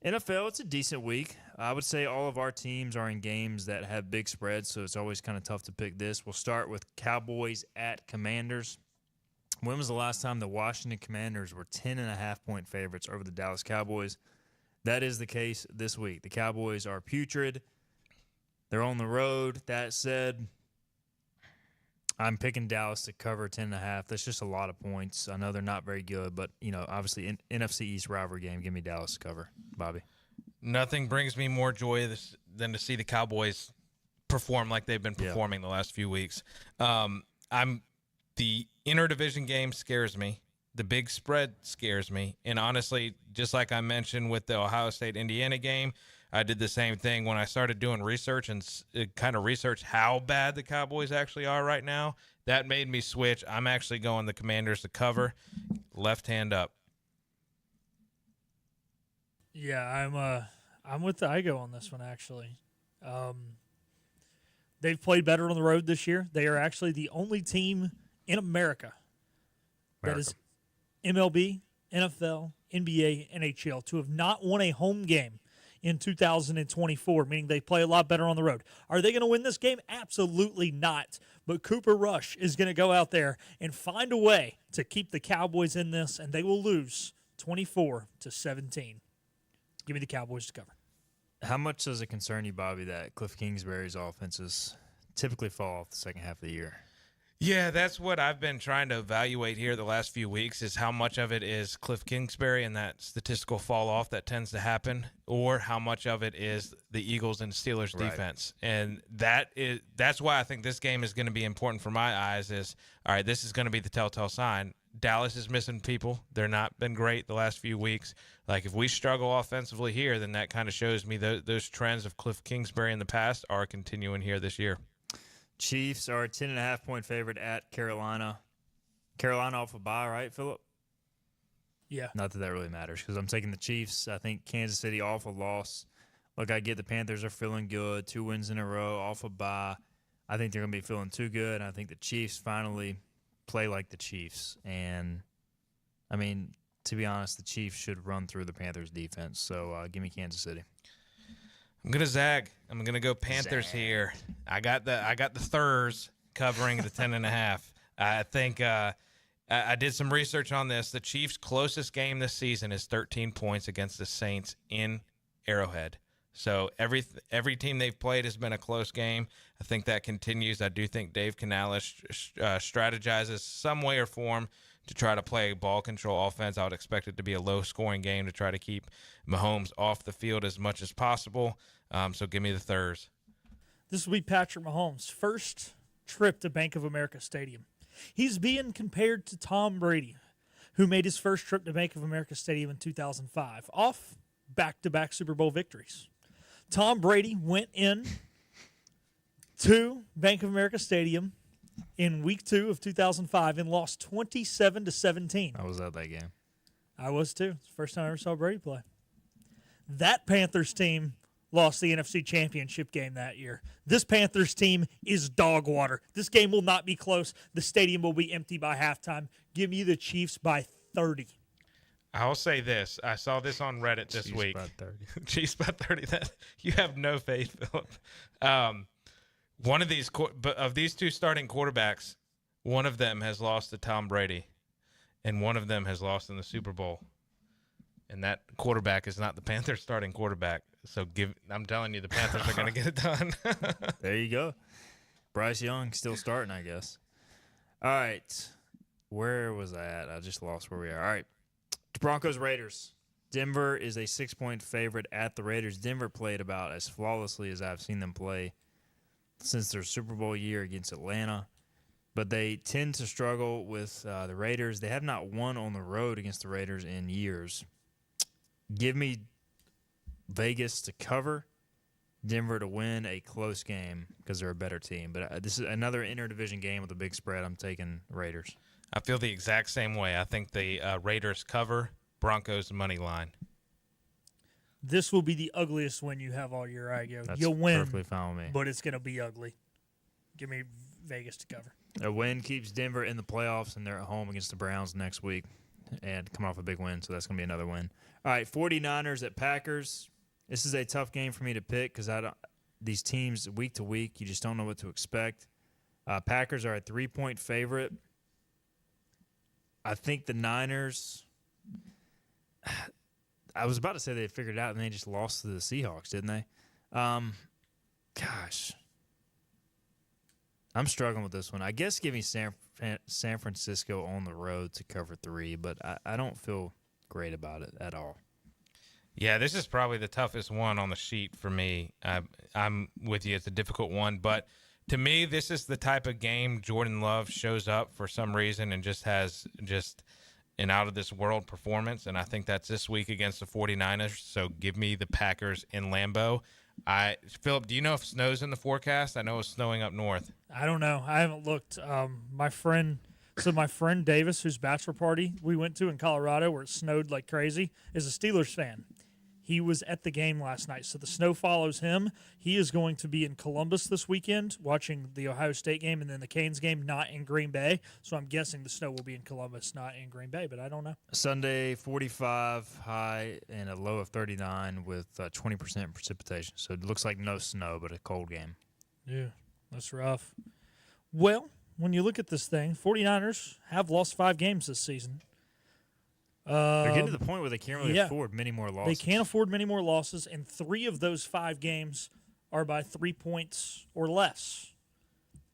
Speaker 2: NFL, it's a decent week. I would say all of our teams are in games that have big spreads, so it's always kind of tough to pick this. We'll start with Cowboys at Commanders. When was the last time the Washington Commanders were 10.5-point favorites over the Dallas Cowboys? That is the case this week. The Cowboys are putrid. They're on the road. That said, I'm picking Dallas to cover 10.5. That's just a lot of points. I know they're not very good, but, you know, obviously, NFC East rivalry game, give me Dallas to cover. Bobby?
Speaker 3: Nothing brings me more joy than to see the Cowboys perform like they've been performing the last few weeks. The interdivision game scares me. The big spread scares me. And honestly, just like I mentioned with the Ohio State-Indiana game, I did the same thing when I started doing research and kind of research how bad the Cowboys actually are right now. That made me switch. I'm actually going the Commanders to cover, left hand up.
Speaker 4: Yeah, I'm with the Igo on this one, actually. They've played better on the road this year. They are actually the only team in America that is MLB, NFL, NBA, NHL to have not won a home game in 2024, meaning they play a lot better on the road. Are they going to win this game? Absolutely not. But Cooper Rush is going to go out there and find a way to keep the Cowboys in this, and they will lose 24-17. Give me the Cowboys to cover.
Speaker 2: How much does it concern you, Bobby, that Cliff Kingsbury's offenses typically fall off the second half of the year?
Speaker 3: Yeah, that's what I've been trying to evaluate here the last few weeks is how much of it is Cliff Kingsbury and that statistical fall off that tends to happen, or how much of it is the Eagles and Steelers defense. And that's why I think this game is going to be important for my eyes is, all right, this is going to be the telltale sign. Dallas is missing people. They're not been great the last few weeks. Like, if we struggle offensively here, then that kind of shows me those trends of Cliff Kingsbury in the past are continuing here this year.
Speaker 2: Chiefs are a 10.5-point favorite at Carolina. Carolina off a bye, right, Phillip?
Speaker 4: Yeah.
Speaker 2: Not that really matters because I'm taking the Chiefs. I think Kansas City off a loss. Look, I get the Panthers are feeling good. 2 wins in a row off a bye. I think they're going to be feeling too good. I think the Chiefs finally play like the Chiefs. And, I mean, to be honest, the Chiefs should run through the Panthers' defense. So give me Kansas City.
Speaker 3: I'm gonna zag. I'm gonna go Panthers here. I got the Thurs covering the 10.5. I think I did some research on this. The Chiefs' closest game this season is 13 points against the Saints in Arrowhead. So every team they've played has been a close game. I think that continues. I do think Dave Canales strategizes some way or form to try to play ball control offense. I would expect it to be a low-scoring game to try to keep Mahomes off the field as much as possible. So give me the Thurs.
Speaker 4: This will be Patrick Mahomes' first trip to Bank of America Stadium. He's being compared to Tom Brady, who made his first trip to Bank of America Stadium in 2005, off back-to-back Super Bowl victories. Tom Brady went in to Bank of America Stadium in Week 2 of 2005 and lost 27-17.
Speaker 2: I was at that game.
Speaker 4: I was too. It's the first time I ever saw Brady play. That Panthers team lost the NFC Championship game that year. This Panthers team is dog water. This game will not be close. The stadium will be empty by halftime. Give me the Chiefs by 30.
Speaker 3: I'll say this. I saw this on Reddit this week.
Speaker 2: Chiefs by 30.
Speaker 3: Chiefs by 30. You have no faith, Phillip. One of these of these two starting quarterbacks, one of them has lost to Tom Brady, and one of them has lost in the Super Bowl. And that quarterback is not the Panthers starting quarterback. So I'm telling you, the Panthers are going to get it done.
Speaker 2: There you go. Bryce Young still starting, I guess. All right. Where was I at? I just lost where we are. All right. Broncos Raiders. Denver is a 6-point favorite at the Raiders. Denver played about as flawlessly as I've seen them play since their Super Bowl year against Atlanta. But they tend to struggle with the Raiders. They have not won on the road against the Raiders in years. Give me Vegas to cover, Denver to win a close game because they're a better team. But this is another interdivision game with a big spread. I'm taking Raiders.
Speaker 3: I feel the exact same way. I think the Raiders cover, Broncos money line.
Speaker 4: This will be the ugliest win you have all year.
Speaker 2: That's
Speaker 4: You'll win,
Speaker 2: perfectly fine with me.
Speaker 4: but it's going to be ugly. Give me Vegas to cover.
Speaker 2: A win keeps Denver in the playoffs, and they're at home against the Browns next week and come off a big win, so that's going to be another win. All right, 49ers at Packers. This is a tough game for me to pick because these teams, week to week, you just don't know what to expect. Packers are a 3-point favorite. I think the Niners, I was about to say they figured it out, and they just lost to the Seahawks, didn't they? Gosh. I'm struggling with this one. I guess give me San Francisco on the road to cover 3, but I don't feel great about it at all.
Speaker 3: Yeah, this is probably the toughest one on the sheet for me. I'm with you. It's a difficult one, but to me, this is the type of game Jordan Love shows up for some reason and just has an out-of-this-world performance, and I think that's this week against the 49ers, so give me the Packers in Lambeau. Philip, do you know if snow's in the forecast? I know it's snowing up north.
Speaker 4: I don't know. I haven't looked. My friend Davis, whose bachelor party we went to in Colorado where it snowed like crazy, is a Steelers fan. He was at the game last night, so the snow follows him. He is going to be in Columbus this weekend watching the Ohio State game and then the Canes game, not in Green Bay. So I'm guessing the snow will be in Columbus, not in Green Bay, but I don't know.
Speaker 2: Sunday, 45 high and a low of 39 with 20% precipitation. So it looks like no snow, but a cold game.
Speaker 4: Yeah, that's rough. Well, when you look at this thing, 49ers have lost 5 games this season.
Speaker 2: They're getting to the point where they can't really afford many more losses.
Speaker 4: They can't afford many more losses, and 3 of those 5 games are by 3 points or less.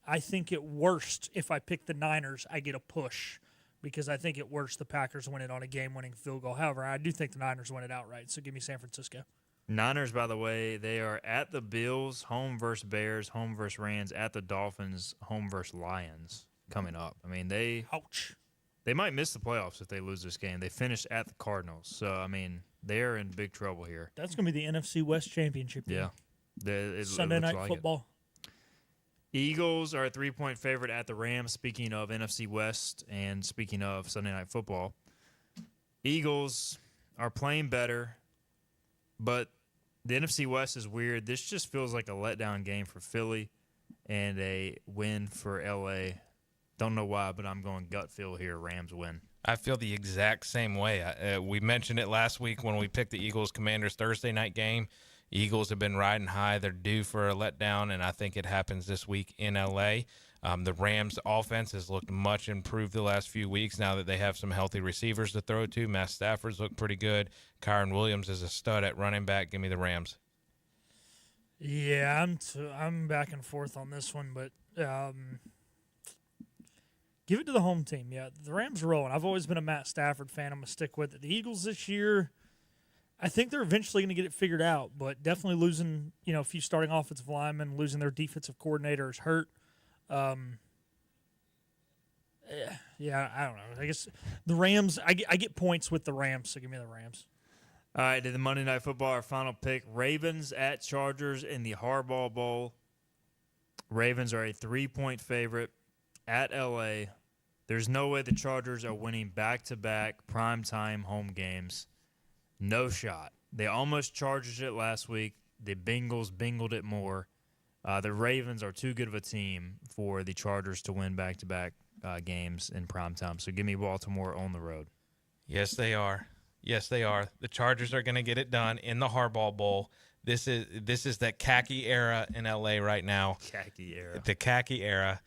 Speaker 4: I think at worst, if I pick the Niners, I get a push because I think at worst the Packers win it on a game-winning field goal. However, I do think the Niners win it outright, so give me San Francisco.
Speaker 2: Niners, by the way, they are at the Bills, home versus Bears, home versus Rams, at the Dolphins, home versus Lions coming up. I mean,
Speaker 4: Ouch.
Speaker 2: They might miss the playoffs if they lose this game. They finished at the Cardinals. So, I mean, they're in big trouble here.
Speaker 4: That's going to be the NFC West Championship game.
Speaker 2: Yeah.
Speaker 4: Sunday night football.
Speaker 2: Eagles are a 3-point favorite at the Rams, speaking of NFC West and speaking of Sunday night football. Eagles are playing better, but the NFC West is weird. This just feels like a letdown game for Philly and a win for L.A. Don't know why, but I'm going gut feel here. Rams win.
Speaker 3: I feel the exact same way. We mentioned it last week when we picked the Eagles-Commanders Thursday night game. Eagles have been riding high. They're due for a letdown, and I think it happens this week in L.A. The Rams' offense has looked much improved the last few weeks now that they have some healthy receivers to throw to. Matt Stafford's looked pretty good. Kyron Williams is a stud at running back. Give me the Rams.
Speaker 4: Yeah, I'm back and forth on this one, but give it to the home team. Yeah, the Rams are rolling. I've always been a Matt Stafford fan. I'm going to stick with it. The Eagles this year, I think they're eventually going to get it figured out, but definitely losing, a few starting offensive linemen, losing their defensive coordinator is hurt. Yeah, I don't know. I guess the Rams, I get points with the Rams, so give me the Rams.
Speaker 2: All right, to the Monday Night Football, our final pick, Ravens at Chargers in the Harbaugh Bowl. Ravens are a 3-point favorite at L.A. There's no way the Chargers are winning back-to-back primetime home games. No shot. They almost charged it last week. The Bengals bingled it more. The Ravens are too good of a team for the Chargers to win back-to-back games in primetime. So give me Baltimore on the road.
Speaker 3: Yes, they are. Yes, they are. The Chargers are going to get it done in the Harbaugh Bowl. This is that khaki era in L.A. right now.
Speaker 2: Khaki era.
Speaker 3: The khaki era.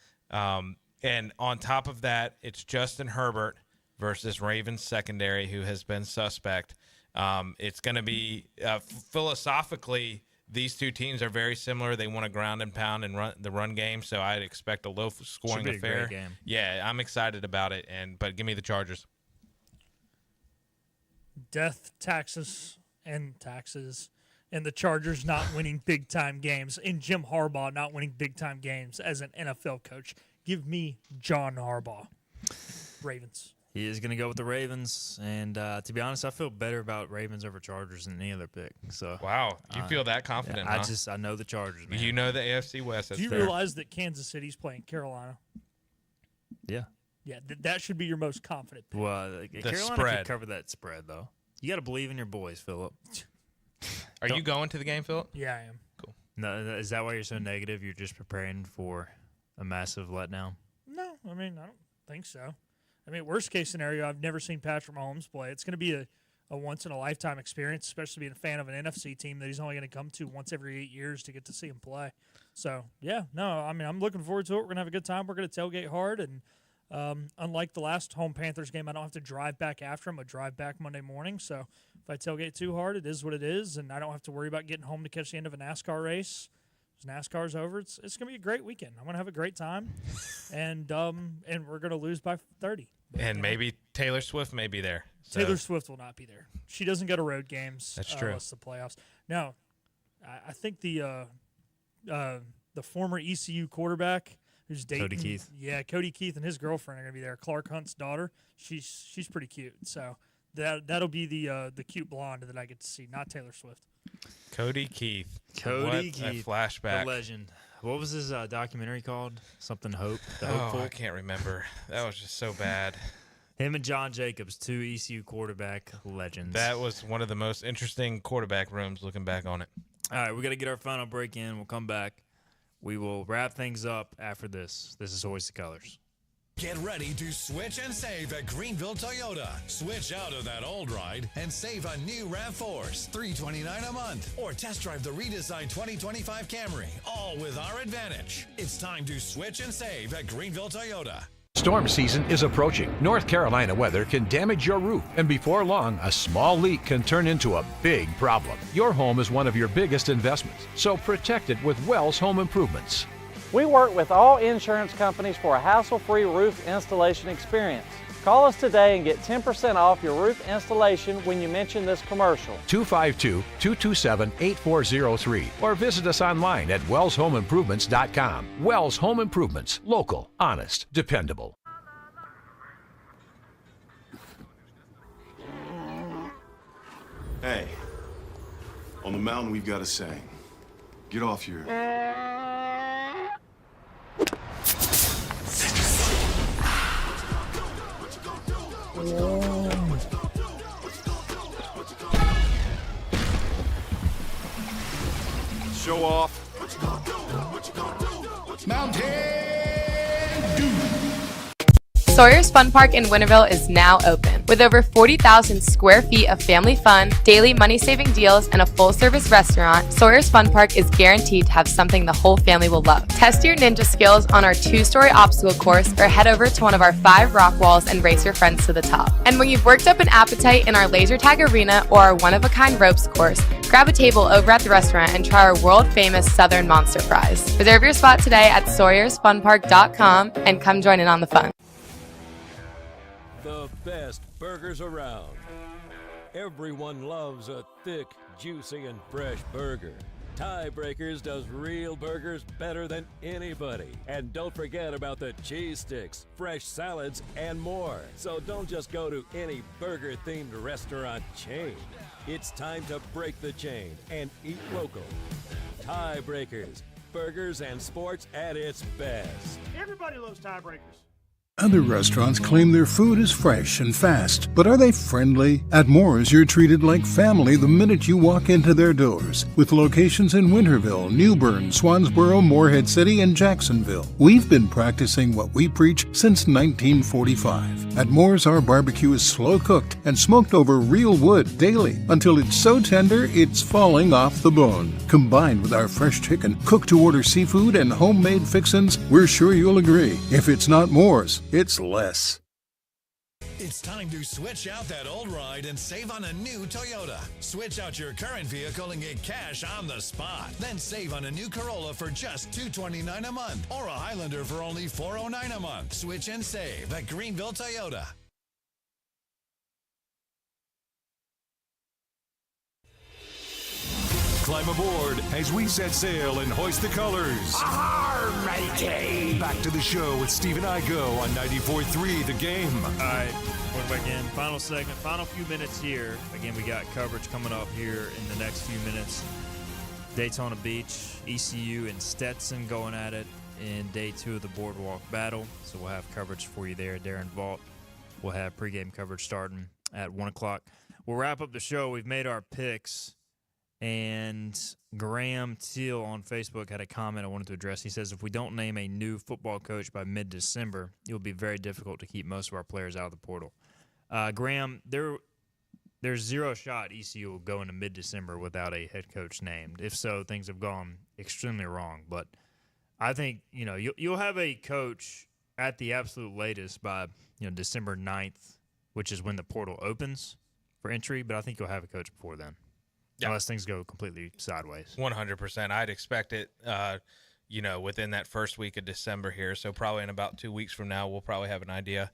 Speaker 3: And on top of that, it's Justin Herbert versus Ravens secondary, who has been suspect. It's going to be philosophically, these two teams are very similar. They want to ground and pound and run the run game, so I'd expect a low-scoring affair.
Speaker 2: A great game.
Speaker 3: Yeah, I'm excited about it. But give me the Chargers.
Speaker 4: Death, taxes, and the Chargers not winning big-time games, and Jim Harbaugh not winning big-time games as an NFL coach. Give me John Harbaugh. Ravens.
Speaker 2: He is going to go with the Ravens, and to be honest, I feel better about Ravens over Chargers than any other pick. So
Speaker 3: wow, you feel that confident?
Speaker 2: Yeah,
Speaker 3: huh?
Speaker 2: I know the Chargers, man.
Speaker 3: You know the AFC West.
Speaker 4: Do you realize that Kansas City's playing Carolina?
Speaker 2: Yeah.
Speaker 4: Yeah, that should be your most confident pick.
Speaker 2: Well, Carolina
Speaker 3: spread.
Speaker 2: can cover that spread, though. You got to believe in your boys, Philip.
Speaker 3: Are you going to the game, Philip?
Speaker 4: Yeah, I am.
Speaker 3: Cool.
Speaker 2: No, is that why you're so negative? You're just preparing for a massive letdown?
Speaker 4: No, I mean, I don't think so. I mean, worst case scenario, I've never seen Patrick Mahomes play. It's going to be a once-in-a-lifetime experience, especially being a fan of an NFC team that he's only going to come to once every 8 years to get to see him play. So, yeah, no, I mean, I'm looking forward to it. We're going to have a good time. We're going to tailgate hard, and unlike the last home Panthers game, I don't have to drive back after him. I drive back Monday morning, so if I tailgate too hard, it is what it is, and I don't have to worry about getting home to catch the end of a NASCAR race. NASCAR's over. It's going to be a great weekend. I'm going to have a great time, and we're going to lose by 30. But,
Speaker 3: and maybe Taylor Swift may be there. So.
Speaker 4: Taylor Swift will not be there. She doesn't go to road games.
Speaker 3: That's true.
Speaker 4: Unless the playoffs. Now, I think the former ECU quarterback who's dating
Speaker 2: Cody Keith.
Speaker 4: Yeah, Cody Keith and his girlfriend are going to be there. Clark Hunt's daughter. She's pretty cute. So that'll be the cute blonde that I get to see, not Taylor Swift.
Speaker 3: Cody Keith.
Speaker 2: Cody
Speaker 3: Keith.
Speaker 2: Keith.
Speaker 3: A flashback.
Speaker 2: The legend. What was his documentary called? Something Hope? The
Speaker 3: Oh,
Speaker 2: Hopeful?
Speaker 3: I can't remember. That was just so bad.
Speaker 2: Him and John Jacobs, two ECU quarterback legends.
Speaker 3: That was one of the most interesting quarterback rooms looking back on it.
Speaker 2: All right, we got to get our final break in. We'll come back. We will wrap things up after this. This is Hoist the Colors.
Speaker 5: Get ready to switch and save at Greenville Toyota. Switch out of that old ride and save a new RAV4, $329 a month. Or test drive the redesigned 2025 Camry, all with our advantage. It's time to switch and save at Greenville Toyota.
Speaker 6: Storm season is approaching. North Carolina weather can damage your roof, and before long, a small leak can turn into a big problem. Your home is one of your biggest investments, so protect it with Wells Home Improvements.
Speaker 23: We work with all insurance companies for a hassle-free roof installation experience. Call us today and get 10% off your roof installation when you mention this commercial.
Speaker 6: 252-227-8403 or visit us online at wellshomeimprovements.com. Wells Home Improvements. Local, honest, dependable.
Speaker 24: Hey, on the mountain we've got a saying. Get off your... Show off.
Speaker 18: Mountain
Speaker 10: Sawyer's Fun Park in Winterville is now open. With over 40,000 square feet of family fun, daily money-saving deals, and a full-service restaurant, Sawyer's Fun Park is guaranteed to have something the whole family will love. Test your ninja skills on our 2-story obstacle course or head over to one of our 5 rock walls and race your friends to the top. And when you've worked up an appetite in our laser tag arena or our one-of-a-kind ropes course, grab a table over at the restaurant and try our world-famous Southern Monster Fries. Reserve your spot today at SawyersFunPark.com and come join in on the fun.
Speaker 19: The best burgers around. Everyone loves a thick, juicy, and fresh burger. Tiebreakers does real burgers better than anybody. And don't forget about the cheese sticks, fresh salads, and more. So don't just go to any burger-themed restaurant chain. It's time to break the chain and eat local. Tiebreakers, burgers and sports at its best.
Speaker 9: Everybody loves Tiebreakers. Other restaurants claim their food is fresh and fast, but are they friendly? At Moore's, you're treated like family the minute you walk into their doors. With locations in Winterville, New Bern, Swansboro, Morehead City, and Jacksonville. We've been practicing what we preach since 1945. At Moore's, our barbecue is slow cooked and smoked over real wood daily until it's so tender it's falling off the bone. Combined with our fresh chicken, cooked-to-order seafood, and homemade fixins, we're sure you'll agree. If it's not Moore's, it's less.
Speaker 5: It's time to switch out that old ride and save on a new Toyota. Switch out your current vehicle and get cash on the spot. Then save on a new Corolla for just $229 a month or a Highlander for only $409 a month. Switch and save at Greenville Toyota.
Speaker 1: Climb aboard as we set sail and hoist the colors.
Speaker 18: matey.
Speaker 1: Back to the show with Steve and I go on 94.3 The Game.
Speaker 2: All right, we're back in. Final segment, final few minutes here. Again, we got coverage coming up here in the next few minutes. Daytona Beach, ECU, and Stetson going at it in day 2 of the Boardwalk Battle. So we'll have coverage for you there. Darren Vault will have pregame coverage starting at 1 o'clock. We'll wrap up the show. We've made our picks. And Graham Teal on Facebook had a comment I wanted to address. He says, if we don't name a new football coach by mid-December, it will be very difficult to keep most of our players out of the portal. Graham, there's zero shot ECU will go into mid-December without a head coach named. If so, things have gone extremely wrong. But I think, you'll have a coach at the absolute latest by, December 9th, which is when the portal opens for entry. But I think you'll have a coach before then. Yeah. Unless things go completely sideways.
Speaker 3: 100%. I'd expect it, within that first week of December here. So probably in about 2 weeks from now, we'll probably have an idea.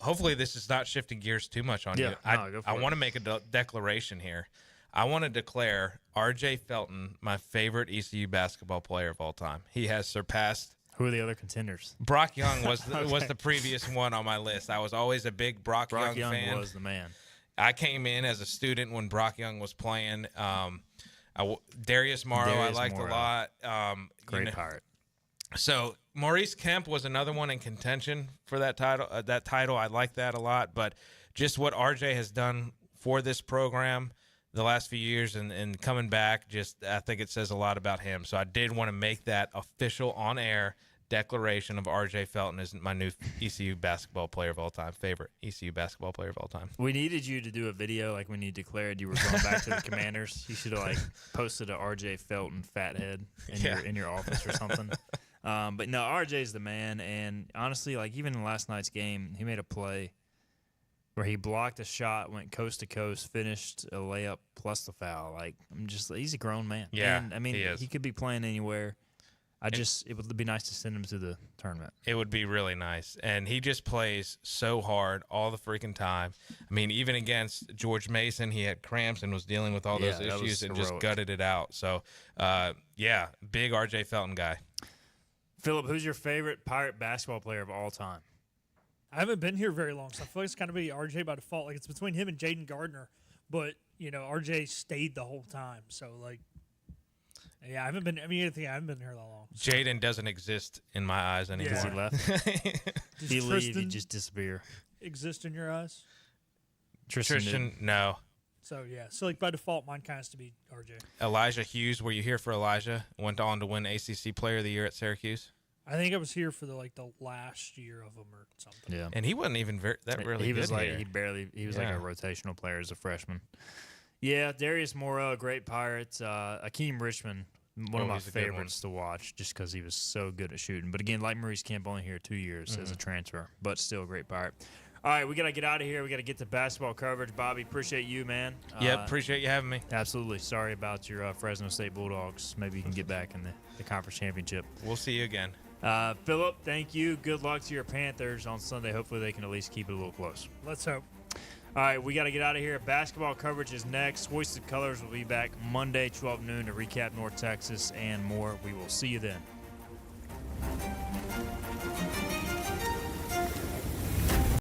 Speaker 3: Hopefully this is not shifting gears too much on you. I want to make a declaration here. I want to declare R.J. Felton my favorite ECU basketball player of all time. He has surpassed.
Speaker 2: Who are the other contenders?
Speaker 3: Brock Young was the previous one on my list. I was always a big Brock Young fan.
Speaker 2: Brock Young was the man.
Speaker 3: I came in as a student when Brock Young was playing. Darius Morrow I liked a lot.
Speaker 2: Great Pirate.
Speaker 3: So Maurice Kemp was another one in contention for that title. I like that a lot, but just what RJ has done for this program the last few years and coming back, I think it says a lot about him. So I did want to make that official on-air declaration of RJ Felton is my new ECU basketball player of all time, favorite ECU basketball player of all time.
Speaker 2: We needed you to do a video like when you declared you were going back to the Commanders. You should have posted a RJ Felton fathead in your office or something. But no, RJ's the man, and honestly, even in last night's game, he made a play where he blocked a shot, went coast to coast, finished a layup plus the foul. He's a grown man.
Speaker 3: Yeah,
Speaker 2: and, he could be playing anywhere. It would be nice to send him to the tournament.
Speaker 3: It would be really nice. And he just plays so hard all the freaking time. Even against George Mason, he had cramps and was dealing with all those issues and just gutted it out. So, big RJ Felton guy.
Speaker 2: Philip, who's your favorite Pirate basketball player of all time?
Speaker 4: I haven't been here very long, so I feel like it's kind of be RJ by default. It's between him and Jaden Gardner, but RJ stayed the whole time. So yeah, I haven't been here that long. So.
Speaker 3: Jaden doesn't exist in my eyes anymore.
Speaker 2: Because he left. He leave, he just disappear.
Speaker 4: Exist in your eyes?
Speaker 3: Tristan, no.
Speaker 4: So yeah, by default, mine kind of has to be RJ.
Speaker 3: Elijah Hughes, were you here for Elijah? Went on to win ACC Player of the Year at Syracuse.
Speaker 4: I think I was here for the last year of him or something.
Speaker 3: Yeah, and he wasn't even really
Speaker 2: he
Speaker 3: good
Speaker 2: was
Speaker 3: here.
Speaker 2: He was like a rotational player as a freshman. Yeah, Darius Morrell, great Pirate. Akeem Richmond, one of my favorites to watch just because he was so good at shooting. But again, like Maurice Kemp, only here 2 years as a transfer, but still a great Pirate. All right, we got to get out of here. We got to get to basketball coverage. Bobby, appreciate you, man.
Speaker 3: Yep, appreciate you having me.
Speaker 2: Absolutely. Sorry about your Fresno State Bulldogs. Maybe you can get back in the conference championship.
Speaker 3: We'll see you again.
Speaker 2: Philip, thank you. Good luck to your Panthers on Sunday. Hopefully they can at least keep it a little close.
Speaker 4: Let's hope.
Speaker 2: All right, we got to get out of here. Basketball coverage is next. Hoisted Colors will be back Monday, 12 noon to recap North Texas and more. We will see you then.